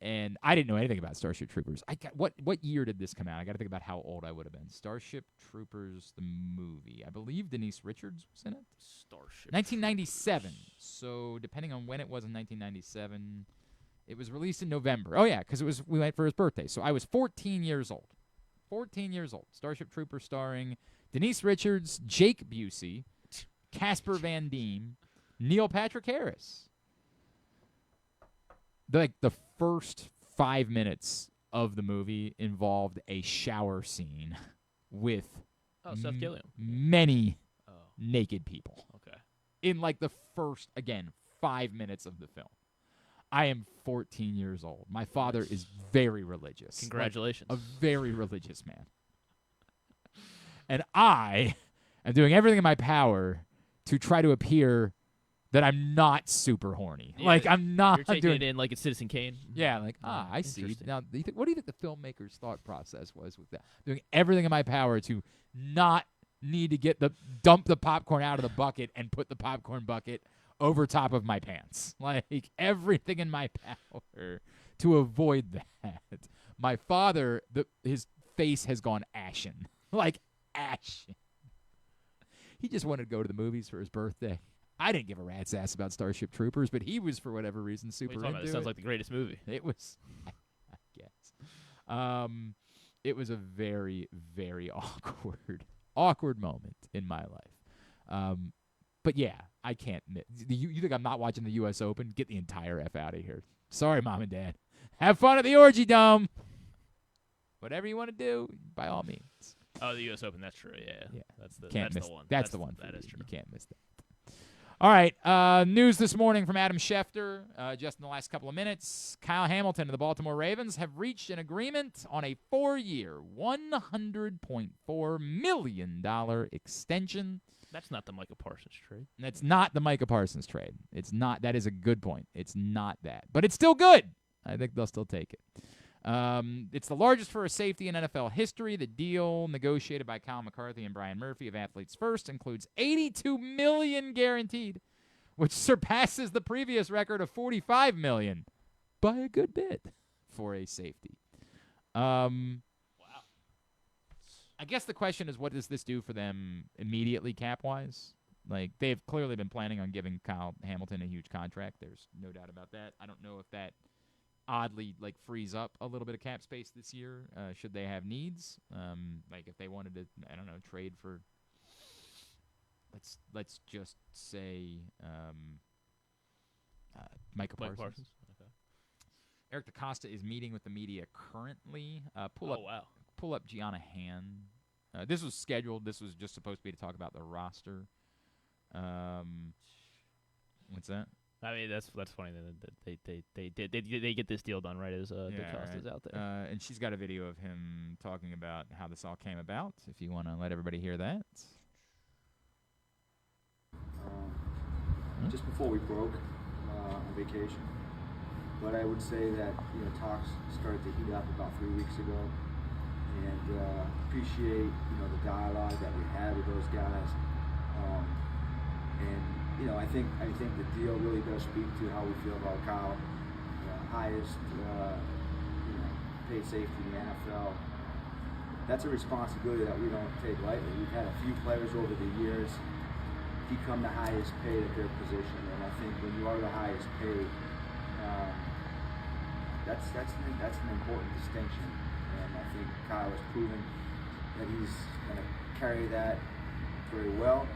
Speaker 2: And I didn't know anything about Starship Troopers. What year did this come out? I got to think about how old I would have been. Starship Troopers, the movie. I believe Denise Richards was in it.
Speaker 3: Starship.
Speaker 2: 1997. So depending on when it was in 1997, it was released in November. Oh yeah, because we went for his birthday. So I was 14 years old. 14 years old. Starship Troopers starring Denise Richards, Jake Busey, Casper Van Diem, Neil Patrick Harris. The first 5 minutes of the movie involved a shower scene with
Speaker 3: Seth Gilliam.
Speaker 2: Many naked people.
Speaker 3: Okay.
Speaker 2: In the first, 5 minutes of the film. I am 14 years old. My father is very religious.
Speaker 3: Congratulations.
Speaker 2: A very religious man. And I am doing everything in my power to try to appear that I'm not super horny.
Speaker 3: Yeah,
Speaker 2: I'm not
Speaker 3: You're taking
Speaker 2: doing
Speaker 3: it in like it's Citizen Kane.
Speaker 2: Yeah, I see. Now, what do you think the filmmaker's thought process was with that? Doing everything in my power to not need to dump the popcorn out of the bucket and put the popcorn bucket over top of my pants. Everything in my power to avoid that. My father, his face has gone ashen. Ashen. He just wanted to go to the movies for his birthday. I didn't give a rat's ass about Starship Troopers, but he was, for whatever reason, super into it.
Speaker 3: It sounds like the greatest movie.
Speaker 2: It was, I guess. It was a very, very awkward moment in my life. But yeah, I can't. You think I'm not watching the U.S. Open? Get the entire F out of here. Sorry, Mom and Dad. Have fun at the Orgy Dome. Whatever you want to do, by all means.
Speaker 3: Oh, the U.S. Open. That's true. Yeah. That's the one.
Speaker 2: That's the one.
Speaker 3: That is true.
Speaker 2: You can't miss that. All right, news this morning from Adam Schefter, just in the last couple of minutes. Kyle Hamilton and the Baltimore Ravens have reached an agreement on a 4-year, $100.4 million extension.
Speaker 3: That's not the Micah Parsons trade.
Speaker 2: That's not the Micah Parsons trade. It's not. That is a good point. It's not that. But it's still good. I think they'll still take it. It's the largest for a safety in NFL history. The deal, negotiated by Kyle McCarthy and Brian Murphy of Athletes First, includes $82 million guaranteed, which surpasses the previous record of $45 million by a good bit for a safety. Wow. I guess the question is, what does this do for them immediately cap-wise? Like, they've clearly been planning on giving Kyle Hamilton a huge contract. There's no doubt about that. I don't know if that oddly, like, frees up a little bit of cap space this year, should they have needs. Like, if they wanted to, I don't know, trade for, let's just say, Micah Parsons.
Speaker 3: Okay.
Speaker 2: Eric DeCosta is meeting with the media currently. Pull up Gianna Han. This was scheduled. This was just supposed to be to talk about the roster. What's that?
Speaker 3: I mean, that's funny that they get this deal done right as DeCosta's out there.
Speaker 2: And she's got a video of him talking about how this all came about. If you want to let everybody hear that.
Speaker 10: Just before we broke on vacation, but I would say that talks started to heat up about 3 weeks ago, and appreciate the dialogue that we had with those guys, and I think the deal really does speak to how we feel about Kyle, highest paid safety in the NFL. That's a responsibility that we don't take lightly. We've had a few players over the years become the highest paid at their position, and I think when you are the highest paid, that's an important distinction, and I think Kyle has proven that he's going to carry that very well,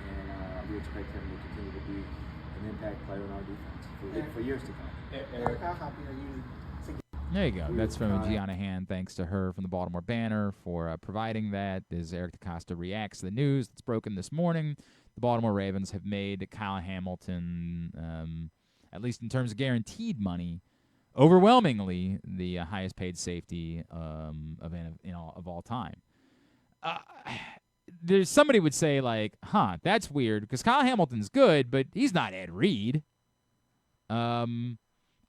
Speaker 10: and we expect him to continue to be an impact player in our defense for years to come.
Speaker 11: Eric, how happy are you?
Speaker 2: There you go. That's from Gianna Han. Thanks to her from the Baltimore Banner for providing that. As Eric DeCosta reacts to the news that's broken this morning, the Baltimore Ravens have made Kyle Hamilton, at least in terms of guaranteed money, overwhelmingly the highest paid safety of all time. There's somebody would say like, that's weird because Kyle Hamilton's good, but he's not Ed Reed.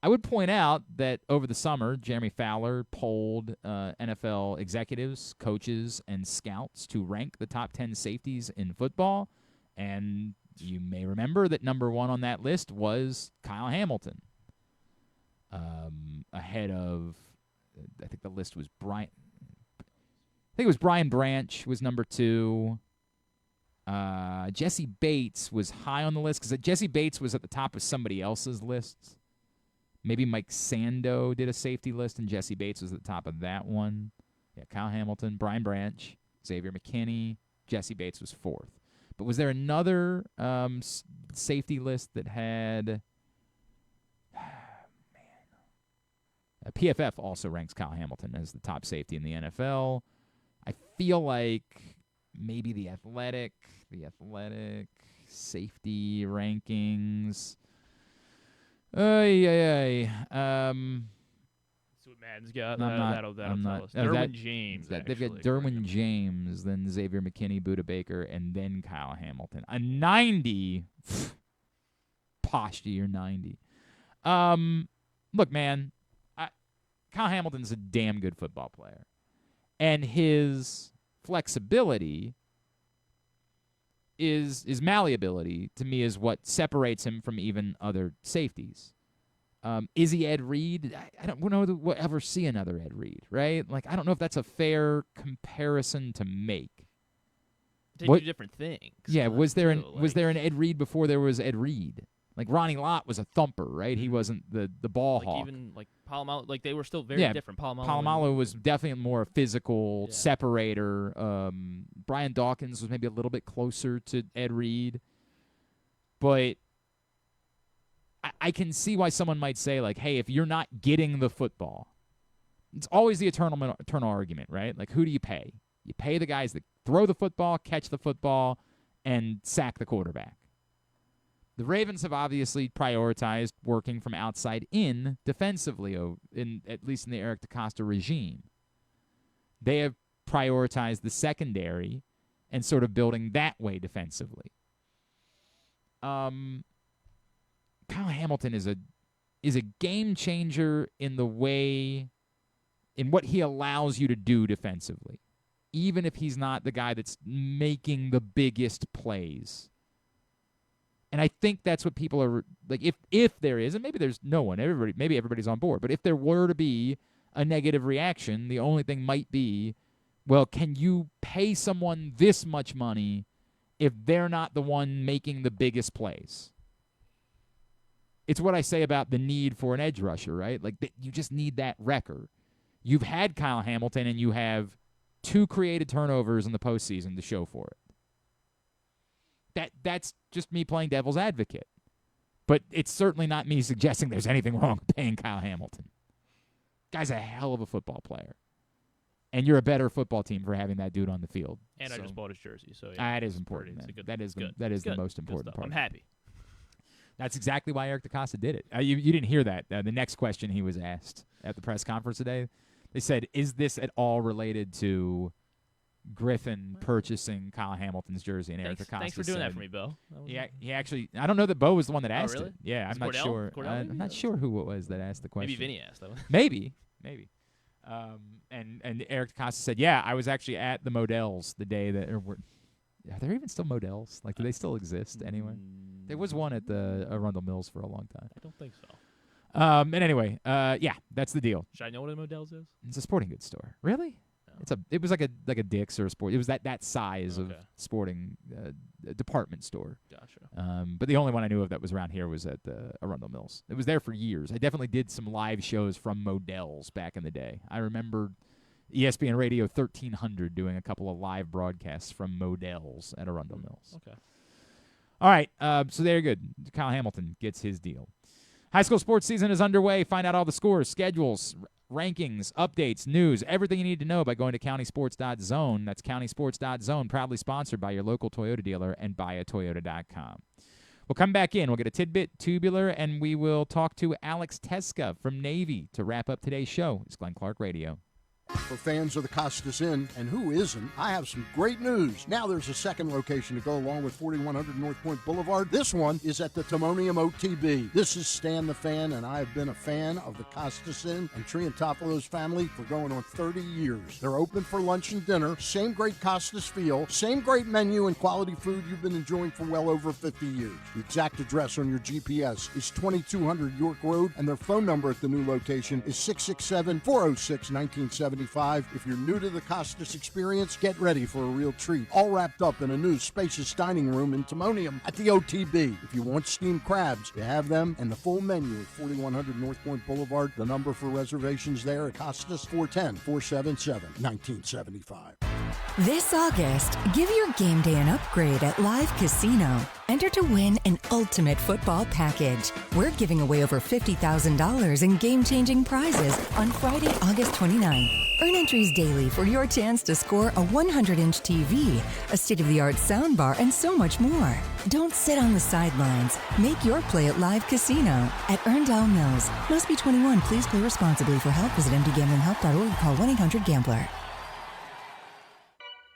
Speaker 2: I would point out that over the summer, Jeremy Fowler polled NFL executives, coaches, and scouts to rank the top 10 safeties in football, and you may remember that number one on that list was Kyle Hamilton, ahead of, I think the list was Brian. I think it was Brian Branch was number 2. Jesse Bates was high on the list because Jesse Bates was at the top of somebody else's lists. Maybe Mike Sando did a safety list, and Jesse Bates was at the top of that one. Yeah, Kyle Hamilton, Brian Branch, Xavier McKinney, Jesse Bates was 4th. But was there another safety list that had... PFF also ranks Kyle Hamilton as the top safety in the NFL. I feel like maybe the athletic safety rankings...
Speaker 3: That's what Madden's got. That'll tell us. Derwin James.
Speaker 2: They've got Derwin James, then Xavier McKinney, Budda Baker, and then Kyle Hamilton. A 90. Posh to your 90. Look, man, Kyle Hamilton's a damn good football player. And his flexibility is malleability, to me, is what separates him from even other safeties. Is he Ed Reed? I don't know that we'll ever see another Ed Reed, right? Like, I don't know if that's a fair comparison to make.
Speaker 3: They do different things.
Speaker 2: Yeah, was there an Ed Reed before there was Ed Reed? Like, Ronnie Lott was a thumper, right? He wasn't the ball hawk.
Speaker 3: Even, like, Palomalu, like, they were still very different.
Speaker 2: Palomalu was definitely more a physical separator. Brian Dawkins was maybe a little bit closer to Ed Reed. But I can see why someone might say, like, hey, if you're not getting the football, it's always the eternal argument, right? Like, who do you pay? You pay the guys that throw the football, catch the football, and sack the quarterback. The Ravens have obviously prioritized working from outside in defensively, at least in the Eric DeCosta regime. They have prioritized the secondary and sort of building that way defensively. Kyle Hamilton is a game changer in what he allows you to do defensively, even if he's not the guy that's making the biggest plays. And I think that's what people are like. If there is, and maybe there's no one, maybe everybody's on board. But if there were to be a negative reaction, the only thing might be, well, can you pay someone this much money if they're not the one making the biggest plays? It's what I say about the need for an edge rusher, right? Like, you just need that wrecker. You've had Kyle Hamilton, and you have 2 created turnovers in the postseason to show for it. That's just me playing devil's advocate. But it's certainly not me suggesting there's anything wrong with paying Kyle Hamilton. Guy's a hell of a football player. And you're a better football team for having that dude on the field.
Speaker 3: And so, I just bought his jersey. So
Speaker 2: that is important. That is the most important part.
Speaker 3: I'm happy.
Speaker 2: That's exactly why Eric Tecza did it. You didn't hear that. The next question he was asked at the press conference today, they said, is this at all related to Griffin purchasing Kyle Hamilton's jersey? And Eric Tecza
Speaker 3: Thanks for doing that for me, Bo.
Speaker 2: He actually, I don't know that Bo was the one that asked
Speaker 3: really?
Speaker 2: it. Yeah, I'm not
Speaker 3: Cordell?
Speaker 2: sure.
Speaker 3: Cordell
Speaker 2: I'm not sure who it was that asked the question.
Speaker 3: Maybe Vinny asked that one.
Speaker 2: Maybe. And Eric Tecza said, yeah, I was actually at the Models the day that, are there even still Models? Like, do they still exist anyway? There was one at the Arundel Mills for a long time.
Speaker 3: I don't think so.
Speaker 2: And anyway, yeah, that's the deal.
Speaker 3: Should I know what a Models is?
Speaker 2: It's a sporting goods store. Really? No. It was like a Dick's or a sport. It was that size of sporting department store.
Speaker 3: Gotcha.
Speaker 2: But the only one I knew of that was around here was at the Arundel Mills. It was there for years. I definitely did some live shows from Models back in the day. I remember ESPN Radio 1300 doing a couple of live broadcasts from Models at Arundel Mills.
Speaker 3: Okay.
Speaker 2: All right, so there you go. Kyle Hamilton gets his deal. High school sports season is underway. Find out all the scores, schedules, rankings, updates, news, everything you need to know by going to countysports.zone. That's countysports.zone, proudly sponsored by your local Toyota dealer and buyatoyota.com. We'll come back in. We'll get a tidbit, tubular, and we will talk to Alex Tecza from Navy to wrap up today's show. It's Glenn Clark Radio.
Speaker 5: For fans of the Costas Inn, and who isn't, I have some great news. Now there's a second location to go along with 4100 North Point Boulevard. This one is at the Timonium OTB. This is Stan the Fan, and I have been a fan of the Costas Inn and Triantafalo's family for going on 30 years. They're open for lunch and dinner, same great Costas feel, same great menu and quality food you've been enjoying for well over 50 years. The exact address on your GPS is 2200 York Road, and their phone number at the new location is 667-406-1970. If you're new to the Costas experience, get ready for a real treat. All wrapped up in a new spacious dining room in Timonium at the OTB. If you want steamed crabs, you have them, and the full menu at 4100 North Point Boulevard. The number for reservations there at Costas, 410-477-1975.
Speaker 6: This August, give your game day an upgrade at Live Casino. Enter to win an ultimate football package. We're giving away over $50,000 in game-changing prizes on Friday, August 29th. Earn entries daily for your chance to score a 100-inch TV, a state-of-the-art soundbar, and so much more. Don't sit on the sidelines. Make your play at Live Casino at Erndale Mills. Must be 21. Please play responsibly. For help, visit mdgamblinghelp.org. Call 1-800-GAMBLER.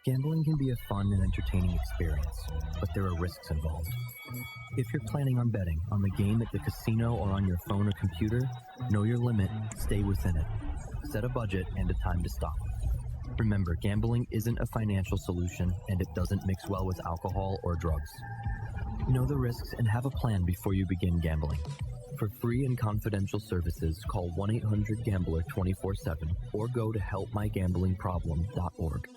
Speaker 7: Gambling can be a fun and entertaining experience, but there are risks involved. If you're planning on betting on the game at the casino or on your phone or computer, know your limit, stay within it. Set a budget and a time to stop. Remember, gambling isn't a financial solution, and it doesn't mix well with alcohol or drugs. Know the risks and have a plan before you begin gambling. For free and confidential services, call 1-800-GAMBLER 24/7 or go to helpmygamblingproblem.org.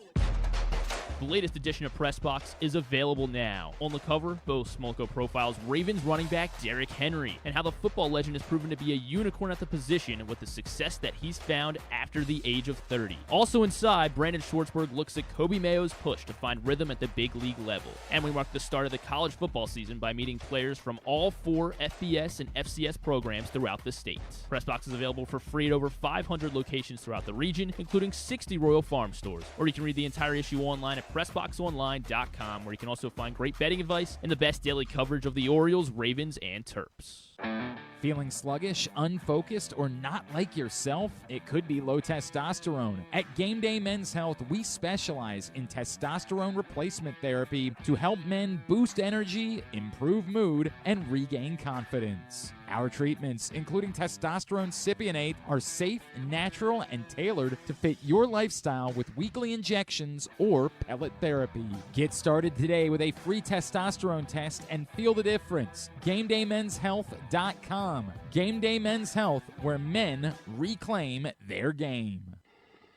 Speaker 3: The latest edition of Press Box is available now. On the cover, Bo Smolko profiles Ravens running back Derrick Henry and how the football legend has proven to be a unicorn at the position with the success that he's found after the age of 30. Also inside, Brandon Schwartzberg looks at Kobe Mayo's push to find rhythm at the big league level. And we mark the start of the college football season by meeting players from all 4 FBS and FCS programs throughout the state. Press Box is available for free at over 500 locations throughout the region, including 60 Royal Farm stores. Or you can read the entire issue online at PressBoxOnline.com, where you can also find great betting advice and the best daily coverage of the Orioles, Ravens, and Terps.
Speaker 2: Feeling sluggish, unfocused, or not like yourself? It could be low testosterone. At Game Day Men's Health, we specialize in testosterone replacement therapy to help men boost energy, improve mood, and regain confidence. Our treatments, including testosterone cypionate, are safe, natural, and tailored to fit your lifestyle with weekly injections or pellet therapy. Get started today with a free testosterone test and feel the difference. GameDayMen'sHealth.com. Game Day Men's Health, where men reclaim their game.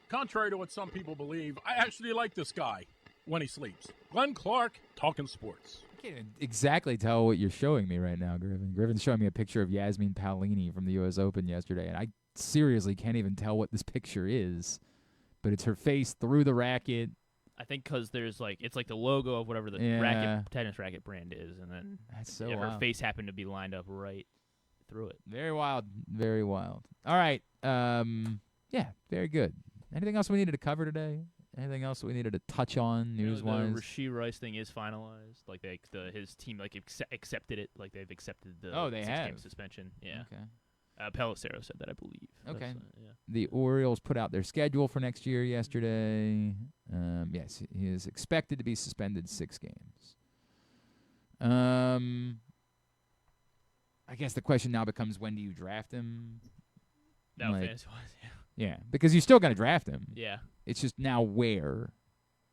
Speaker 9: Contrary to what some people believe, I actually like this guy when he sleeps. Glenn Clark, talking sports.
Speaker 2: I can't exactly tell what you're showing me right now, Griffin. Griffin's showing me a picture of Yasmin Paolini from the U.S. Open yesterday, and I seriously can't even tell what this picture is. But it's her face through the racket.
Speaker 3: I think because there's it's like the logo of whatever the tennis racket brand is, and then
Speaker 2: that's so
Speaker 3: her
Speaker 2: wild.
Speaker 3: face happened to be lined up right through it.
Speaker 2: Very wild. Very wild. All right. Yeah, very good. Anything else we needed to cover today? Anything else we needed to touch on news-wise?
Speaker 3: The Rashee Rice thing is finalized. His team accepted it. Like they've accepted the
Speaker 2: they
Speaker 3: 6-game
Speaker 2: have
Speaker 3: suspension. Yeah.
Speaker 2: Okay.
Speaker 3: Pelissero said that, I believe.
Speaker 2: Okay.
Speaker 3: Yeah.
Speaker 2: The Orioles put out their schedule for next year yesterday. Yes, he is expected to be suspended 6 games. I guess the question now becomes, when do you draft him?
Speaker 3: No, fantasy-wise, yeah.
Speaker 2: Yeah, because you're still going to draft him.
Speaker 3: Yeah.
Speaker 2: It's just now where.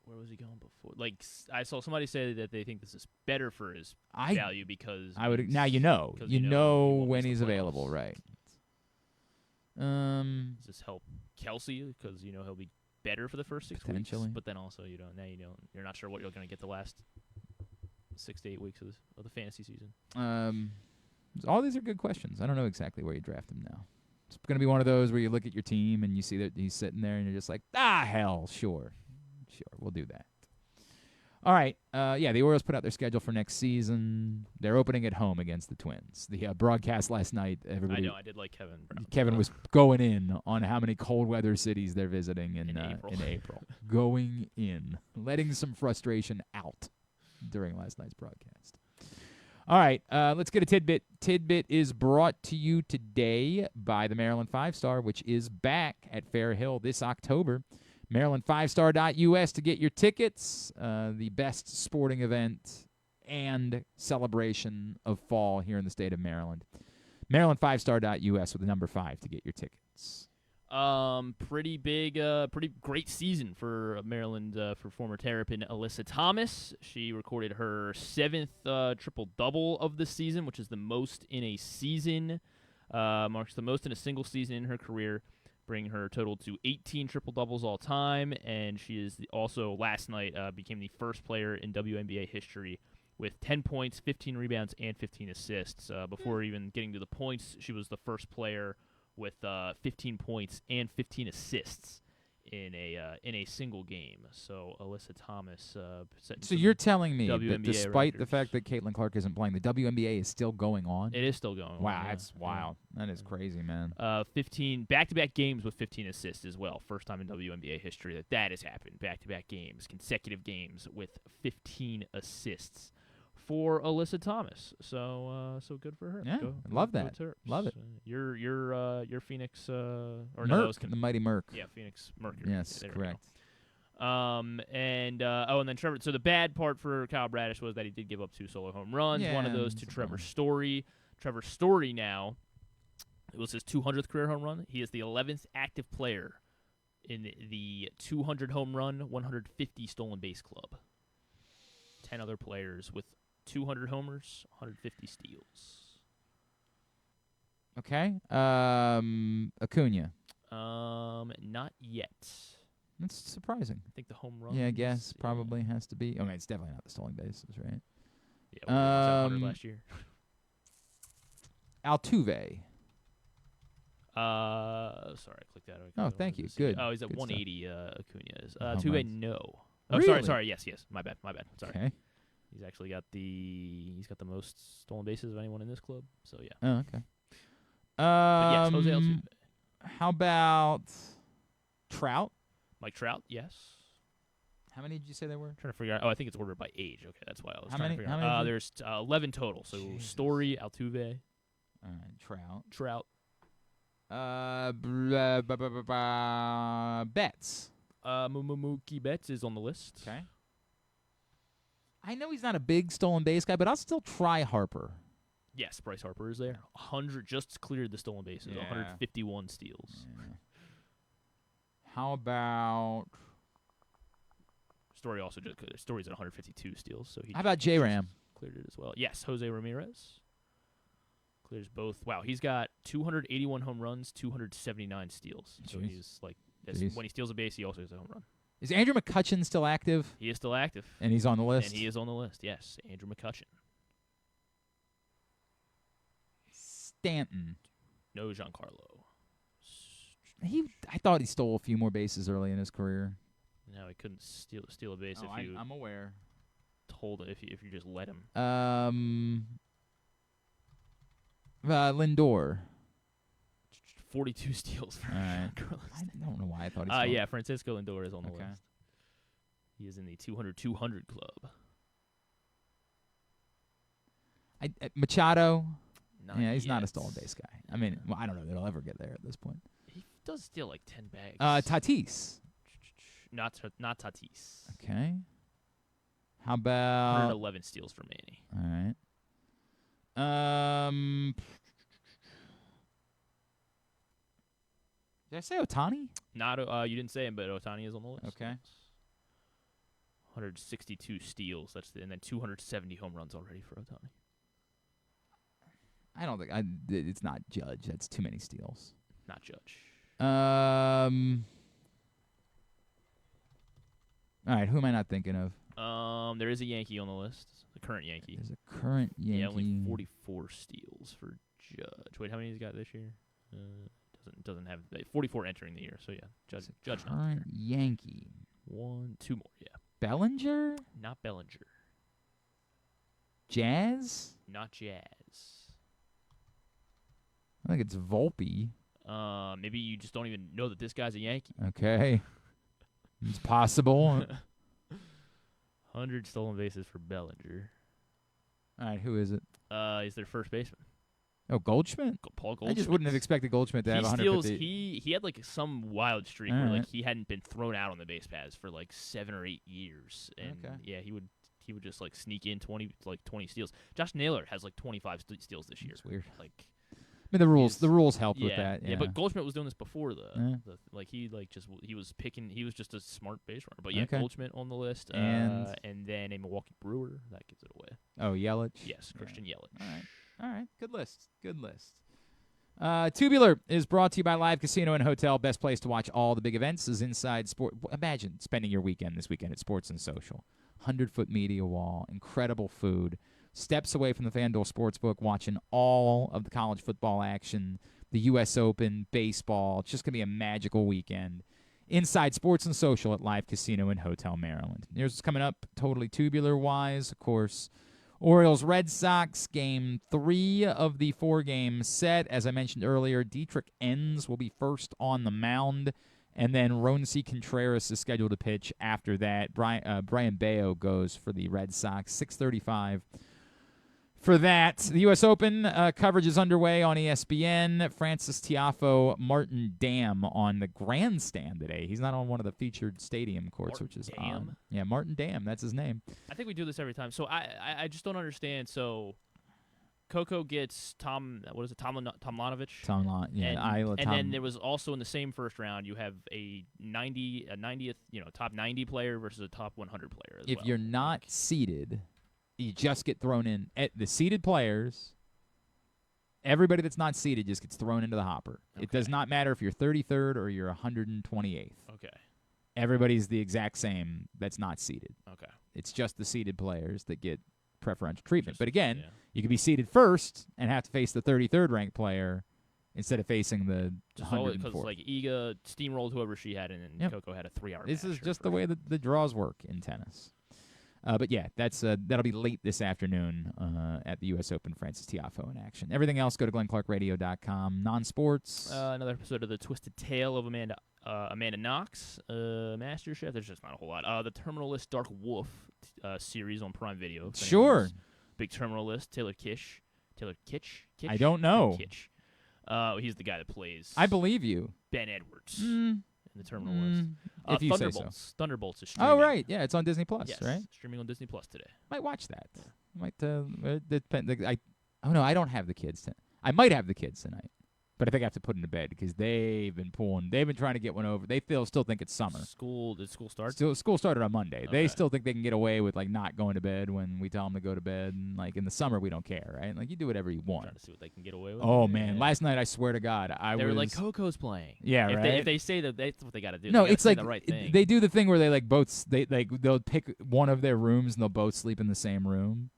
Speaker 3: Where was he going before? I saw somebody say that they think this is better for his value because
Speaker 2: now you know when he's available, right?
Speaker 3: Does this help Kelsey because he'll be better for the first 6 weeks?
Speaker 2: Potentially.
Speaker 3: But then also you're not sure what you're going to get the last 6 to 8 weeks of the fantasy season.
Speaker 2: All these are good questions. I don't know exactly where you draft him now. It's going to be one of those where you look at your team and you see that he's sitting there and you're just like, hell, sure, we'll do that. All right, the Orioles put out their schedule for next season. They're opening at home against the Twins. The broadcast last night, everybody.
Speaker 3: I know, I did like Kevin Brown.
Speaker 2: Kevin was going in on how many cold weather cities they're visiting in April. Going in, letting some frustration out during last night's broadcast. All right, let's get a tidbit. Tidbit is brought to you today by the Maryland 5-Star, which is back at Fair Hill this October. Maryland5star.us to get your tickets. The best sporting event and celebration of fall here in the state of Maryland. Maryland5star.us with the number 5 to get your tickets.
Speaker 3: Pretty big, pretty great season for Maryland for former Terrapin Alyssa Thomas. She recorded her 7th triple-double of the season, which is the most in a season. Marks the most in a single season in her career, bringing her total to 18 triple-doubles all time. And she is also, last night, became the first player in WNBA history with 10 points, 15 rebounds, and 15 assists. Before even getting to the points, she was the first player with 15 points and 15 assists in a single game. So Alyssa Thomas.
Speaker 2: So you're telling me
Speaker 3: WNBA
Speaker 2: that despite
Speaker 3: records.
Speaker 2: the fact that Caitlin Clark isn't playing, the WNBA is still going on?
Speaker 3: It is still going on.
Speaker 2: Wow,
Speaker 3: yeah.
Speaker 2: that's wild. That is crazy, man.
Speaker 3: 15 back-to-back games with 15 assists as well. First time in WNBA history that has happened. Back-to-back games, consecutive games with 15 assists for Alyssa Thomas. So good for her.
Speaker 2: Yeah, I love that.
Speaker 3: Terps.
Speaker 2: Love it.
Speaker 3: Your Phoenix or
Speaker 2: Merc,
Speaker 3: no,
Speaker 2: the mighty Merc.
Speaker 3: Yeah, Phoenix Mercury.
Speaker 2: Yes,
Speaker 3: there
Speaker 2: correct.
Speaker 3: And then Trevor. So the bad part for Kyle Bradish was that he did give up 2 solo home runs.
Speaker 2: Yeah,
Speaker 3: one of those to Trevor Story. Trevor Story now, it was his 200th career home run. He is the 11th active player in the 200 home run, 150 stolen base club. 10 other players with 200 homers, 150 steals.
Speaker 2: Okay. Acuna.
Speaker 3: Not yet.
Speaker 2: That's surprising.
Speaker 3: I think the home run.
Speaker 2: Yeah, I guess probably has to be. I mean, it's definitely not the stolen bases, right?
Speaker 3: Yeah, we was 100 last year.
Speaker 2: Altuve.
Speaker 3: Sorry, I clicked out.
Speaker 2: Oh, thank you. Good.
Speaker 3: Oh, he's at
Speaker 2: Good
Speaker 3: 180. Acuna is.
Speaker 2: Oh,
Speaker 3: Altuve,
Speaker 2: nice.
Speaker 3: no. Oh,
Speaker 2: Really?
Speaker 3: sorry. Yes. My bad. Sorry.
Speaker 2: Okay.
Speaker 3: He's actually got the most stolen bases of anyone in this club. So yeah.
Speaker 2: Oh, okay.
Speaker 3: But yes, Jose Altuve.
Speaker 2: How about Trout?
Speaker 3: Mike Trout, yes.
Speaker 2: How many did you say there were?
Speaker 3: Trying to figure out. Oh, I think it's ordered by age. Okay, that's why I was
Speaker 2: How
Speaker 3: trying
Speaker 2: many-
Speaker 3: to figure
Speaker 2: how
Speaker 3: out.
Speaker 2: many did you-
Speaker 3: There's 11 total. So
Speaker 2: Jesus.
Speaker 3: Story, Altuve.
Speaker 2: All right,
Speaker 3: Trout.
Speaker 2: Betts.
Speaker 3: Mookie Betts is on the list.
Speaker 2: Okay. I know he's not a big stolen base guy, but I'll still try Harper.
Speaker 3: Yes, Bryce Harper is there. 100 just cleared the stolen bases.
Speaker 2: Yeah.
Speaker 3: 151 steals.
Speaker 2: Yeah. How about
Speaker 3: Story's at 152 steals, so he.
Speaker 2: How about J-Ram?
Speaker 3: Cleared it as well. Yes, Jose Ramirez clears both. Wow, he's got 281 home runs, 279 steals. So
Speaker 2: Jeez.
Speaker 3: he's like
Speaker 2: Jeez.
Speaker 3: when he steals a base, he also has a home run.
Speaker 2: Is Andrew McCutchen still active?
Speaker 3: He is still active,
Speaker 2: And he's on the list?
Speaker 3: and he is on the list. Yes, Andrew McCutchen.
Speaker 2: Stanton.
Speaker 3: No Giancarlo.
Speaker 2: I thought he stole a few more bases early in his career.
Speaker 3: No, he couldn't steal a base if you
Speaker 2: I'm aware.
Speaker 3: told if you just let him.
Speaker 2: Lindor.
Speaker 3: 42 steals for
Speaker 2: All right.
Speaker 3: Giancarlo.
Speaker 2: I don't know why I thought he stole.
Speaker 3: Yeah, Francisco Lindor is on the
Speaker 2: Okay.
Speaker 3: list. He is in the 200 club.
Speaker 2: Machado.
Speaker 3: Not
Speaker 2: He's not a
Speaker 3: yet.
Speaker 2: stolen base guy. I mean, well, I don't know that he'll ever get there at this point.
Speaker 3: He does steal like 10 bags.
Speaker 2: Tatis.
Speaker 3: Not Tatis.
Speaker 2: Okay. How about
Speaker 3: 111 steals for Manny.
Speaker 2: All right. Did I say Ohtani?
Speaker 3: Not you didn't say him, but Ohtani is on the list.
Speaker 2: Okay.
Speaker 3: 162 steals. And then 270 home runs already for Ohtani.
Speaker 2: I don't think it's not Judge. That's too many steals.
Speaker 3: Not Judge.
Speaker 2: All right, who am I not thinking of?
Speaker 3: There is a Yankee on the list. The current Yankee.
Speaker 2: There's a current Yankee.
Speaker 3: Yeah, only 44 steals for Judge. Wait, how many he's got this year? Doesn't have 44 entering the year. So yeah, Judge not
Speaker 2: Current
Speaker 3: there.
Speaker 2: Yankee.
Speaker 3: 2 more. Yeah.
Speaker 2: Bellinger?
Speaker 3: Not Bellinger.
Speaker 2: Jazz?
Speaker 3: Not Jazz.
Speaker 2: I think it's Volpe.
Speaker 3: Maybe you just don't even know that this guy's a Yankee.
Speaker 2: Okay. It's possible.
Speaker 3: 100 stolen bases for Bellinger.
Speaker 2: All right, who is it?
Speaker 3: He's their first baseman.
Speaker 2: Oh, Goldschmidt?
Speaker 3: Paul Goldschmidt.
Speaker 2: I just wouldn't have expected Goldschmidt to have 150.
Speaker 3: He had like some wild streak
Speaker 2: All
Speaker 3: where
Speaker 2: right.
Speaker 3: like he hadn't been thrown out on the base paths for like 7 or 8 years, and
Speaker 2: Okay.
Speaker 3: yeah, he would just like sneak in 20 steals. Josh Naylor has like 25 steals this year.
Speaker 2: That's weird.
Speaker 3: Like,
Speaker 2: I mean, the rules helped with
Speaker 3: yeah,
Speaker 2: that.
Speaker 3: yeah, but Goldschmidt was doing this before
Speaker 2: Yeah.
Speaker 3: he was just a smart base runner. But yeah,
Speaker 2: Okay.
Speaker 3: Goldschmidt on the list,
Speaker 2: And
Speaker 3: then a Milwaukee Brewer that gives it away.
Speaker 2: Oh, Yelich?
Speaker 3: Yes, Christian Yelich.
Speaker 2: All right. Good list. Tubular is brought to you by Live Casino and Hotel. Best place to watch all the big events is inside sport. Imagine spending your weekend this weekend at Sports and Social. 100-foot media wall, incredible food, steps away from the FanDuel Sportsbook, watching all of the college football action, the U.S. Open, baseball. It's just going to be a magical weekend. Inside Sports and Social at Live Casino and Hotel Maryland. Here's what's coming up totally tubular-wise, of course. Orioles, Red Sox, Game 3 of the 4 games set. As I mentioned earlier, Dietrich Enns will be first on the mound, and then Roncy Contreras is scheduled to pitch after that. Brian Bayo goes for the Red Sox, 6:35. For that, the U.S. Open coverage is underway on ESPN. Francis Tiafoe, Martin Dam on the grandstand today. He's not on one of the featured stadium courts,
Speaker 3: Martin
Speaker 2: which is
Speaker 3: Dam?
Speaker 2: odd. Yeah, Martin Dam, that's his name.
Speaker 3: I think we do this every time. So I just don't understand. So Coco gets Tomlanovich. And then there was also in the same first round, you have a 90th, top 90 player versus a top 100 player as
Speaker 2: If
Speaker 3: well.
Speaker 2: you're not seeded, you just get thrown in. At the seeded players, everybody that's not seeded just gets thrown into the hopper.
Speaker 3: Okay.
Speaker 2: It does not matter if you're 33rd or you're 128th.
Speaker 3: Okay.
Speaker 2: Everybody's the exact same that's not seeded.
Speaker 3: Okay.
Speaker 2: It's just the seeded players that get preferential treatment. But again,
Speaker 3: yeah.
Speaker 2: you could be seeded first and have to face the 33rd ranked player instead of facing the
Speaker 3: Just
Speaker 2: 104th.
Speaker 3: because like Iga steamrolled whoever she had, and
Speaker 2: Yep.
Speaker 3: Coco had a 3-hour
Speaker 2: This
Speaker 3: match
Speaker 2: is
Speaker 3: or
Speaker 2: just the
Speaker 3: whatever.
Speaker 2: way that the draws work in tennis. But yeah, that'll be late this afternoon at the U.S. Open. Francis Tiafoe in action. Everything else, go to GlennClarkRadio.com. Non-sports.
Speaker 3: Another episode of The Twisted Tale of Amanda Knox, MasterChef. There's just not a whole lot. The Terminal List Dark Wolf series on Prime Video. if
Speaker 2: Sure.
Speaker 3: anyone's Big Terminal List. Taylor Kish Taylor Kitsch?
Speaker 2: I don't know.
Speaker 3: Kitsch. He's the guy that plays.
Speaker 2: I believe you.
Speaker 3: Ben Edwards in the terminal list.
Speaker 2: If you say so.
Speaker 3: Thunderbolts is streaming.
Speaker 2: Oh, right. Yeah, it's on Disney Plus,
Speaker 3: Yes,
Speaker 2: right?
Speaker 3: streaming on Disney Plus today.
Speaker 2: Might watch that. Yeah. Might depend. Oh no, I don't have the kids. I might have the kids tonight, but I think I have to put them to bed because they've been trying to get one over. They still think it's summer.
Speaker 3: Did school start?
Speaker 2: School started on Monday.
Speaker 3: Okay.
Speaker 2: They still think they can get away with like not going to bed when we tell them to go to bed. And like in the summer, we don't care, right? Like you do whatever you want.
Speaker 3: Trying to see what they can get away with.
Speaker 2: Oh man, last night I swear to God,
Speaker 3: they were like Coco's playing.
Speaker 2: Yeah,
Speaker 3: if
Speaker 2: right.
Speaker 3: If they say that, that's what they got to do.
Speaker 2: No, it's like
Speaker 3: the right thing.
Speaker 2: they do the thing where they like they'll pick one of their rooms and they'll both sleep in the same room.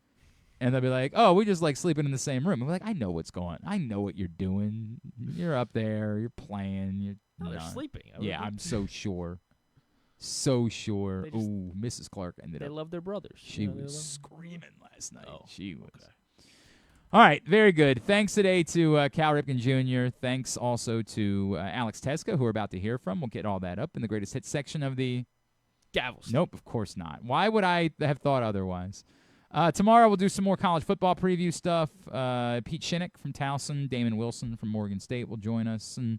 Speaker 2: And they'll be like, "Oh, we just like sleeping in the same room." And we're like, "I know what's going on. I know what you're doing. You're up there. You're playing.
Speaker 3: They're sleeping.
Speaker 2: Yeah, I'm so sure. So sure. Ooh, Mrs. Clark ended up.
Speaker 3: They love their brothers.
Speaker 2: She was screaming last night.
Speaker 3: Oh,
Speaker 2: she was.
Speaker 3: Okay.
Speaker 2: All right, very good. Thanks today to Cal Ripken Jr. Thanks also to Alex Tecza, who we're about to hear from. We'll get all that up in the greatest hits section of the
Speaker 3: Gavels.
Speaker 2: Nope, of course not. Why would I have thought otherwise? Tomorrow we'll do some more college football preview stuff. Pete Shinnick from Towson, Damon Wilson from Morgan State will join us, and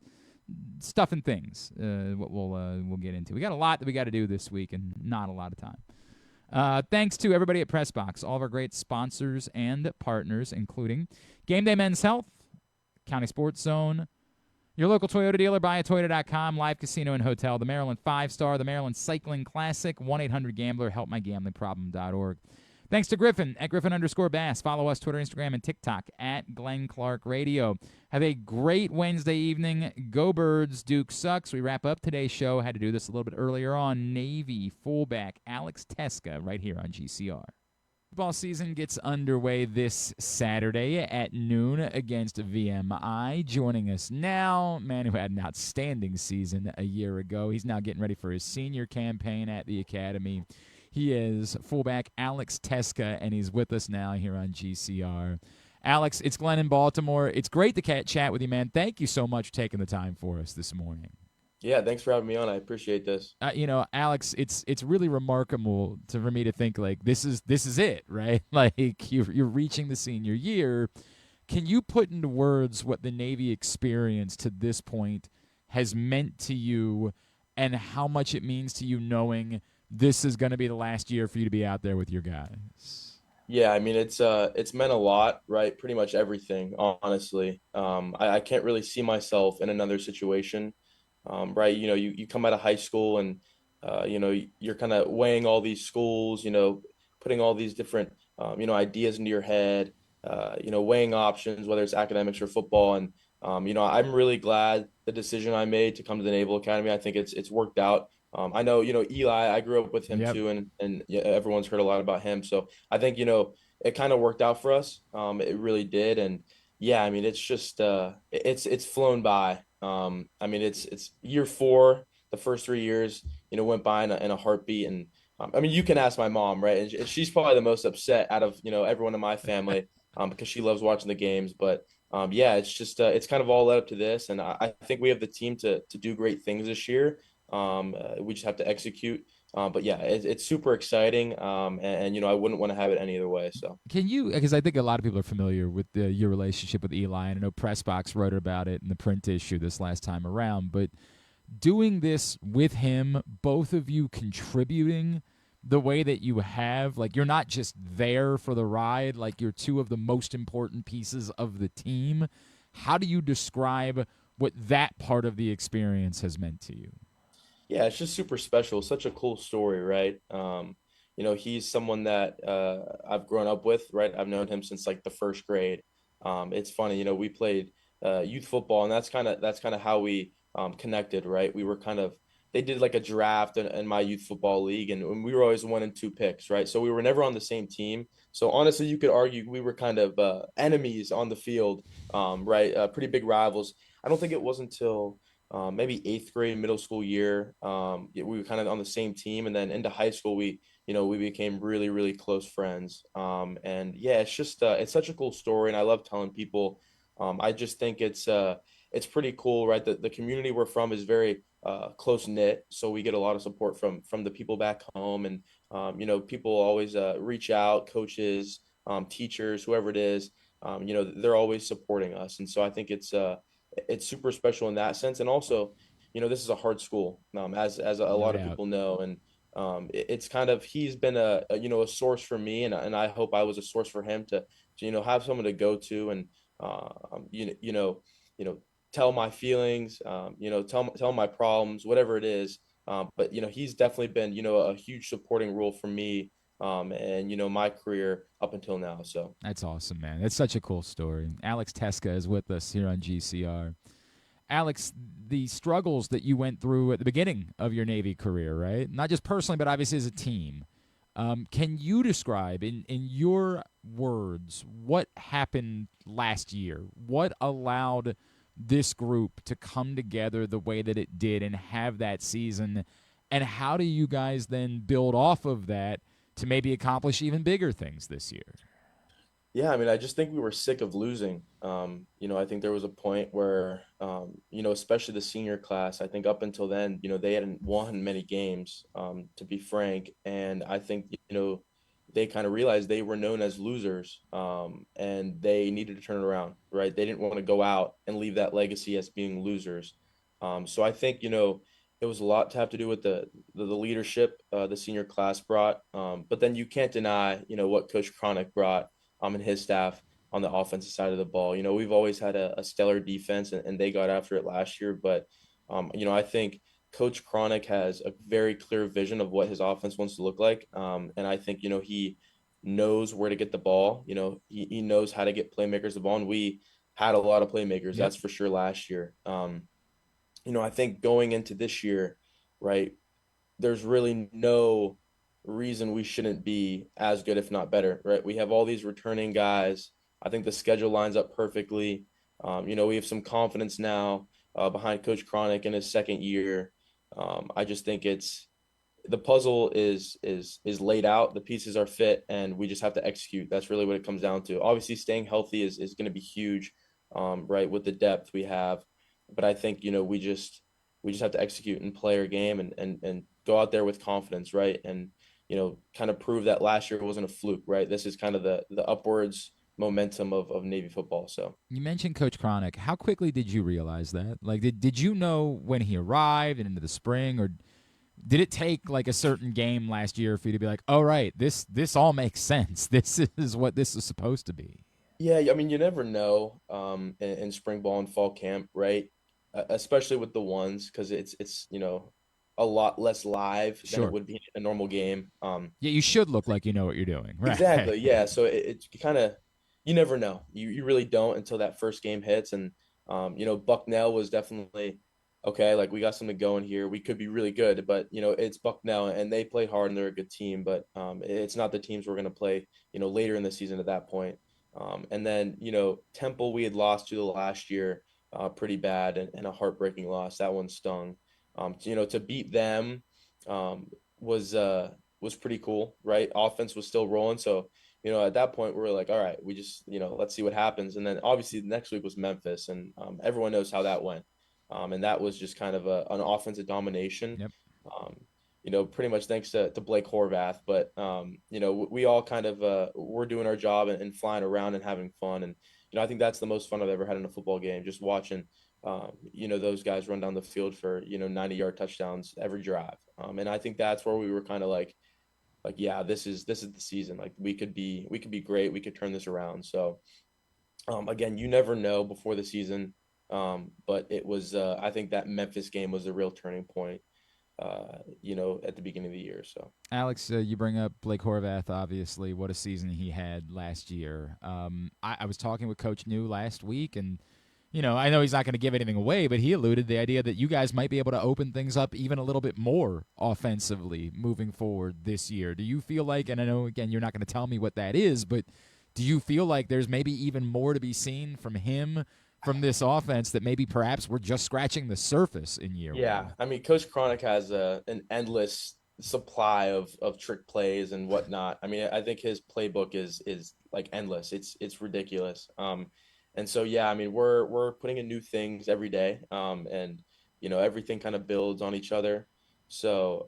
Speaker 2: stuff and things. What we'll get into. We got a lot that we got to do this week, and not a lot of time. Thanks to everybody at PressBox, all of our great sponsors and partners, including Game Day Men's Health, County Sports Zone, your local Toyota dealer, buyatoyota.com, Live Casino and Hotel, the Maryland 5-Star, the Maryland Cycling Classic, 1-800-GAMBLER, helpmygamblingproblem.org. Thanks to Griffin at Griffin_Bass. Follow us Twitter, Instagram, and TikTok at Glenn Clark Radio. Have a great Wednesday evening. Go Birds. Duke sucks. We wrap up today's show. Had to do this a little bit earlier on. Navy fullback Alex Tecza right here on GCR. Football season gets underway this Saturday at noon against VMI. Joining us now, man who had an outstanding season a year ago. He's now getting ready for his senior campaign at the academy. He is fullback Alex Tecza, and he's with us now here on GCR. Alex, it's Glenn in Baltimore. It's great to chat with you, man. Thank you so much for taking the time for us this morning.
Speaker 12: Yeah, thanks for having me on. I appreciate this.
Speaker 2: Alex, it's really remarkable for me to think like this is it, right? Like you're reaching the senior year. Can you put into words what the Navy experience to this point has meant to you, and how much it means to you knowing this is going to be the last year for you to be out there with your guys?
Speaker 12: Yeah, I mean, it's meant a lot, right? Pretty much everything, honestly. I can't really see myself in another situation, right? You come out of high school and, you're kind of weighing all these schools, putting all these different, ideas into your head, weighing options, whether it's academics or football. And, I'm really glad the decision I made to come to the Naval Academy. I think it's worked out. I know, Eli, I grew up with him too, and everyone's heard a lot about him. So I think, it kind of worked out for us. It really did. And yeah, I mean, it's just, it's flown by. I mean, it's year 4, the first 3 years, went by in a heartbeat. And I mean, you can ask my mom, right? And she's probably the most upset out of, everyone in my family, because she loves watching the games. But yeah, it's just, it's kind of all led up to this. And I think we have the team to do great things this year. We just have to execute. But yeah, it's super exciting. And I wouldn't want to have it any other way. So
Speaker 2: can you, because I think a lot of people are familiar with your relationship with Eli, and I know PressBox wrote about it in the print issue this last time around, but doing this with him, both of you contributing the way that you have, like you're not just there for the ride, like you're two of the most important pieces of the team. How do you describe what that part of the experience has meant to you?
Speaker 12: Yeah, it's just super special. Such a cool story, right? He's someone that I've grown up with, right? I've known him since like the first grade. It's funny, we played youth football, and that's kind of how we connected, right? We were they did like a draft in my youth football league, and we were always 1 and 2 picks, right? So we were never on the same team. So honestly, you could argue we were kind of enemies on the field, right? Pretty big rivals. I don't think it was until maybe 8th grade, middle school year. We were kind of on the same team, and then into high school, we became really, really close friends. And yeah, it's just, it's such a cool story, and I love telling people. I just think it's pretty cool, right? The community we're from is very close knit, so we get a lot of support from the people back home, and people always reach out, coaches, teachers, whoever it is. they're always supporting us. And so I think it's super special in that sense. And also, this is a hard school, as a lot of people know. And it's kind of, he's been a source for me, and I hope I was a source for him to have someone to go to and tell my feelings, tell my problems, whatever it is. But he's definitely been a huge supporting role for me, and my career up until now. So
Speaker 2: that's awesome, man. It's such a cool story. Alex Tecza is with us here on GCR. Alex, the struggles that you went through at the beginning of your Navy career, right? Not just personally, but obviously as a team. Can you describe in your words what happened last year? What allowed this group to come together the way that it did and have that season? And how do you guys then build off of that to maybe accomplish even bigger things this year?
Speaker 12: Yeah, I mean, I just think we were sick of losing. I think there was a point where, especially the senior class, I think up until then, they hadn't won many games, to be frank. And I think, they kind of realized they were known as losers, and they needed to turn it around, right? They didn't want to go out and leave that legacy as being losers. So I think, it was a lot to have to do with the leadership the senior class brought. But then you can't deny, what Coach Cronick brought and his staff on the offensive side of the ball. We've always had a stellar defense, and they got after it last year. But, I think Coach Cronick has a very clear vision of what his offense wants to look like. And I think, he knows where to get the ball. He knows how to get playmakers the ball. And we had a lot of playmakers, that's for sure, last year. I think going into this year, right, there's really no reason we shouldn't be as good, if not better, right? We have all these returning guys. I think the schedule lines up perfectly. We have some confidence now behind Coach Cronick in his second year. I just think the puzzle is laid out. The pieces are fit, and we just have to execute. That's really what it comes down to. Obviously, staying healthy is going to be huge, right, with the depth we have. But I think, we just have to execute and play our game and go out there with confidence, right? And, kind of prove that last year wasn't a fluke, right? This is kind of the upwards momentum of Navy football. So
Speaker 2: you mentioned Coach Cronick. How quickly did you realize that? Like, did you know when he arrived and into the spring, or did it take like a certain game last year for you to be like, oh, right, this all makes sense. This is what this is supposed to be?
Speaker 12: Yeah, I mean, you never know in spring ball and fall camp, right? Especially with the ones, because it's a lot less live than it would be in a normal game.
Speaker 2: Yeah, you should look like you know what you're doing. Right?
Speaker 12: Exactly. Yeah. So it's kind of, you never know. You really don't until that first game hits. And Bucknell was definitely okay. Like, we got something going here. We could be really good, but it's Bucknell, and they play hard and they're a good team. But it's not the teams we're going to play later in the season at that point. And then Temple, we had lost to the last year. Pretty bad, and a heartbreaking loss. That one stung. To beat them was pretty cool, right? Offense was still rolling, so at that point we were like, all right, we just let's see what happens. And then obviously the next week was Memphis, and everyone knows how that went. And that was just kind of an offensive domination.
Speaker 2: Yep.
Speaker 12: Pretty much thanks to Blake Horvath. But we all kind of we're doing our job and flying around and having fun. And I think that's the most fun I've ever had in a football game, just watching, those guys run down the field for, 90-yard touchdowns every drive. And I think that's where we were kind of like, yeah, this is the season. Like, we could be great. We could turn this around. So, again, you never know before the season. But it was, I think that Memphis game was a real turning point, at the beginning of the year. So,
Speaker 2: Alex, you bring up Blake Horvath. Obviously, what a season he had last year. I was talking with Coach New last week, and I know he's not going to give anything away, but he alluded the idea that you guys might be able to open things up even a little bit more offensively moving forward this year. Do you feel like, and I know again you're not going to tell me what that is, but do you feel like there's maybe even more to be seen from him, from this offense, that maybe perhaps we're just scratching the surface in year one?
Speaker 12: Yeah, I mean, Coach Cronick has an endless supply of trick plays and whatnot. I mean, I think his playbook is like endless. It's ridiculous. And so, yeah, I mean, we're putting in new things every day, and everything kind of builds on each other. So,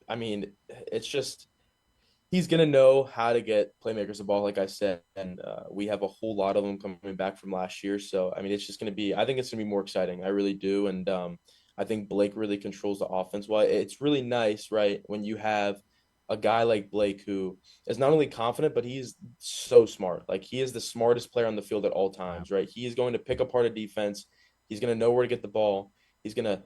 Speaker 12: I mean, it's just, he's going to know how to get playmakers the ball, like I said, and we have a whole lot of them coming back from last year. So, I mean, it's just going to be – I think it's going to be more exciting. I really do, and I think Blake really controls the offense. Well, it's really nice, right, when you have a guy like Blake who is not only confident, but he's so smart. Like, he is the smartest player on the field at all times, right? He is going to pick apart a defense. He's going to know where to get the ball. He's going to,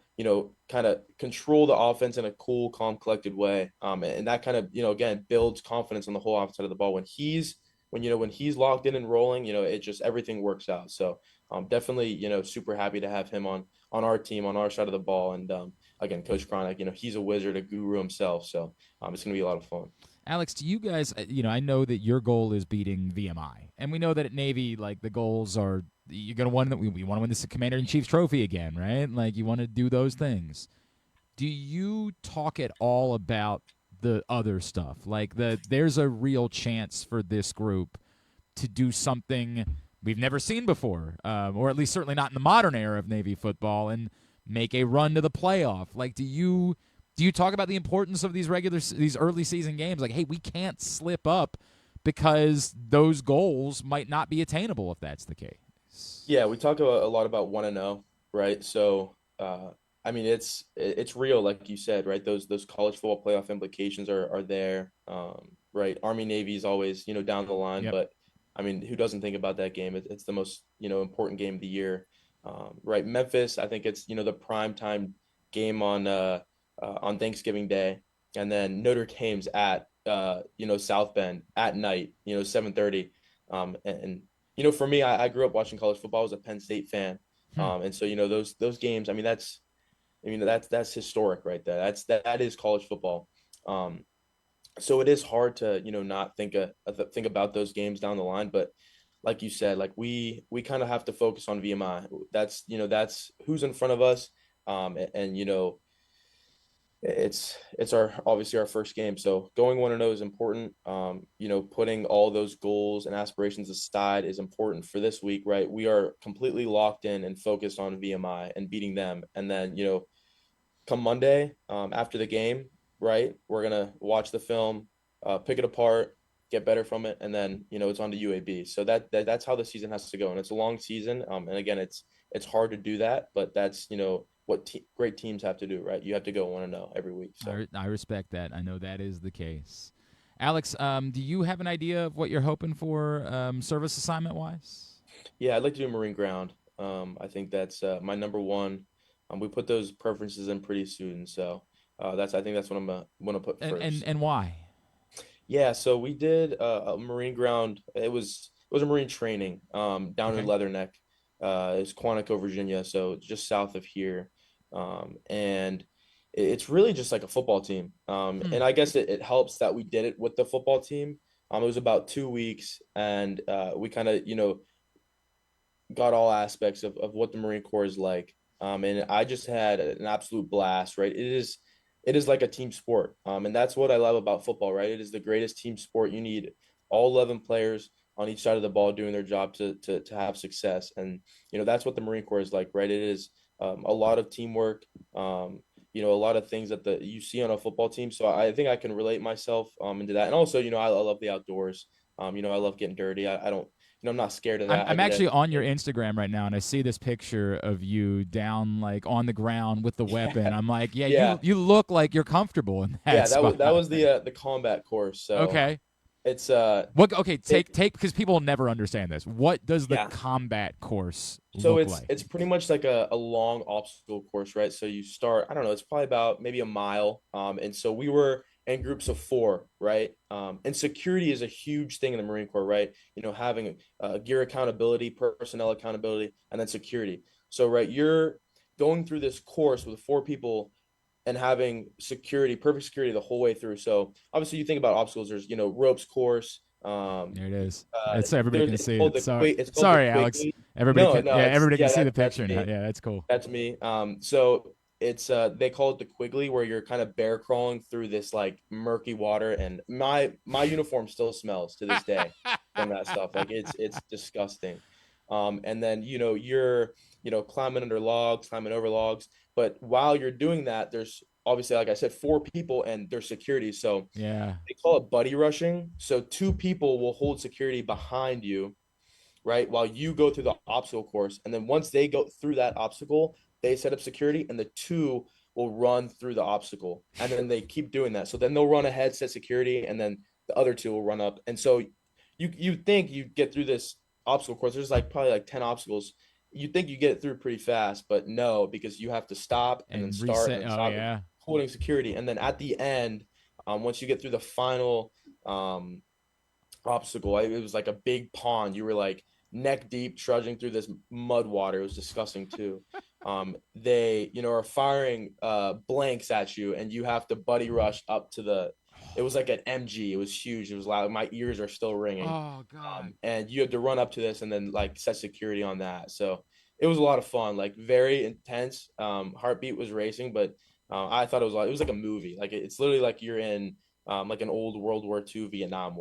Speaker 12: kind of control the offense in a cool, calm, collected way. And that kind of, again, builds confidence on the whole offense side of the ball. When he's locked in and rolling, it just everything works out. So definitely, super happy to have him on our team, on our side of the ball. And again, Coach Cronick, he's a wizard, a guru himself. So it's going to be a lot of fun.
Speaker 2: Alex, do you guys, I know that your goal is beating VMI. And we know that at Navy, like, the goals are, you're going to want that we want to win this Commander-in-Chief's trophy again, right? Like, you want to do those things. Do you talk at all about the other stuff? Like, there's a real chance for this group to do something we've never seen before, or at least certainly not in the modern era of Navy football, and make a run to the playoff. Like, do you talk about the importance of these early season games? Like, hey, we can't slip up because those goals might not be attainable if that's the case.
Speaker 12: Yeah, we talk a lot about 1-0, right? So, I mean, it's real, like you said, right? Those college football playoff implications are there, right? Army Navy is always down the line,
Speaker 2: Yep.
Speaker 12: But I mean, who doesn't think about that game? It's the most important game of the year, right? Memphis, I think it's the prime time game on Thanksgiving Day, and then Notre Dame's at South Bend at night, 7:30, and for me, I grew up watching college football. I was a Penn State fan, and so those games. I mean, that's historic right there. That is college football. So it is hard to not think about those games down the line, but like you said, like we kind of have to focus on VMI. That's who's in front of us, and it's obviously our first game. So going 1-0 is important. Putting all those goals and aspirations aside is important for this week, right? We are completely locked in and focused on VMI and beating them. And then, come Monday, after the game, right, we're going to watch the film, pick it apart, get better from it. And then, it's on to UAB. So that's how the season has to go. And it's a long season. And again, it's hard to do that, but that's, what great teams have to do, right? You have to go 1-0 every week. So
Speaker 2: I respect that. I know that is the case. Alex, do you have an idea of what you're hoping for service assignment-wise?
Speaker 12: Yeah, I'd like to do Marine Ground. I think that's my number one. We put those preferences in pretty soon, so I think that's what I'm going to put first.
Speaker 2: And why?
Speaker 12: Yeah, so we did a Marine Ground. It was a Marine training down in Leatherneck. It's Quantico, Virginia, so just south of here. And it's really just like a football team. And I guess it helps that we did it with the football team. It was about 2 weeks, and we kind of, got all aspects of what the Marine Corps is like. And I just had an absolute blast, right? It is like a team sport. And that's what I love about football, right? It is the greatest team sport. You need all 11 players on each side of the ball doing their job to have success. And, that's what the Marine Corps is like, right? It is a lot of teamwork, a lot of things that you see on a football team. So I think I can relate myself into that. And also, I love the outdoors. I love getting dirty. I don't, I'm not scared of that.
Speaker 2: I'm actually on your Instagram right now, and I see this picture of you down like on the ground with the weapon. I'm like, yeah. You look like you're comfortable in that.
Speaker 12: Yeah, that was the combat course. So
Speaker 2: okay.
Speaker 12: It's
Speaker 2: take because people will never understand this. What does the combat course look like?
Speaker 12: It's pretty much like a long obstacle course, right? So you start, I don't know, it's probably about maybe a mile. And so we were in groups of 4, right? And security is a huge thing in the Marine Corps, right? Having gear accountability, personnel accountability, and then security. So, right, you're going through this course with 4 people and having perfect security the whole way through. So obviously you think about obstacles, there's, ropes course.
Speaker 2: There it is. It's everybody can see it.
Speaker 12: Sorry,
Speaker 2: Alex. Everybody can see the picture.
Speaker 12: Yeah,
Speaker 2: that's cool.
Speaker 12: That's me. So it's they call it the Quigley, where you're kind of bear crawling through this like murky water, and my uniform still smells to this day from that stuff. Like it's disgusting. And then you're climbing under logs, climbing over logs. But while you're doing that, there's obviously, like I said, 4 people and there's security. So
Speaker 2: Yeah.
Speaker 12: they call it buddy rushing. So 2 people will hold security behind you, right, while you go through the obstacle course. And then once they go through that obstacle, they set up security, and the 2 will run through the obstacle. And then they keep doing that. So then they'll run ahead, set security, and then the other 2 will run up. And so you think you get through this obstacle course. There's like probably like 10 obstacles. You think you get it through pretty fast, but no, because you have to stop and then start
Speaker 2: reset.
Speaker 12: and stop
Speaker 2: Yeah.
Speaker 12: holding security. And then at the end, once you get through the final obstacle, it was like a big pond. You were like neck deep trudging through this mud water. It was disgusting too. They, are firing blanks at you, and you have to buddy rush up to the. It was like an MG. It was huge. It was loud. My ears are still ringing.
Speaker 2: Oh God!
Speaker 12: And you had to run up to this and then like set security on that. So it was a lot of fun. Like very intense. Heartbeat was racing, but I thought it was like a movie. Like it's literally like you're in like an old World War II Vietnam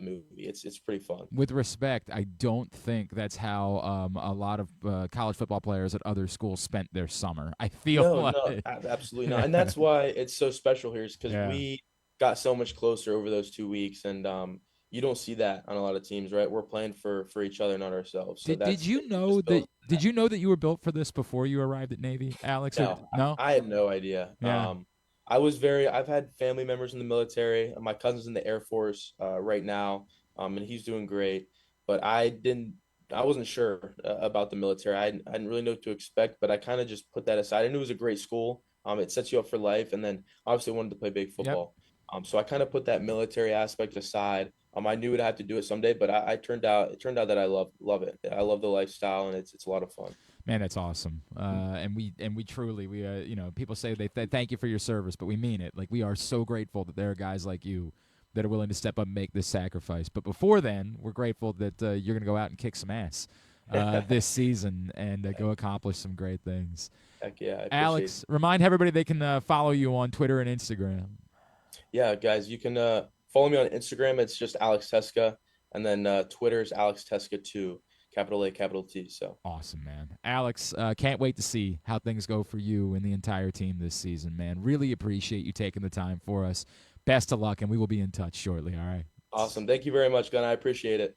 Speaker 12: movie. It's pretty fun.
Speaker 2: With respect, I don't think that's how a lot of college football players at other schools spent their summer. I feel
Speaker 12: no, absolutely not. And that's why it's so special here, is because we got so much closer over those 2 weeks, and you don't see that on a lot of teams, right? We're playing for each other, not ourselves. So
Speaker 2: did you know that you were built for this before you arrived at Navy, Alex?
Speaker 12: No, I had no idea.
Speaker 2: Yeah.
Speaker 12: I've had family members in the military. My cousin's in the Air Force right now, and he's doing great. But I wasn't sure about the military. I didn't really know what to expect, but I kind of just put that aside. I knew it was a great school. It sets you up for life, and then obviously wanted to play big football. Yep. So I kind of put that military aspect aside. I knew I'd have to do it someday, but it turned out that I love it. I love the lifestyle, and it's a lot of fun.
Speaker 2: Man, that's awesome. And we truly, people say they thank you for your service, but we mean it. Like, we are so grateful that there are guys like you that are willing to step up and make this sacrifice. But before then, we're grateful that you're going to go out and kick some ass this season and go accomplish some great things.
Speaker 12: Heck yeah.
Speaker 2: Alex, remind everybody they can follow you on Twitter and Instagram.
Speaker 12: Yeah, guys, you can follow me on Instagram. It's just Alex Tecza, and then Twitter's Alex Tecza 2, capital A, capital T. So
Speaker 2: awesome, man. Alex, can't wait to see how things go for you and the entire team this season, man. Really appreciate you taking the time for us. Best of luck, and we will be in touch shortly. All right.
Speaker 12: Awesome. Thank you very much, Gunn. I appreciate it.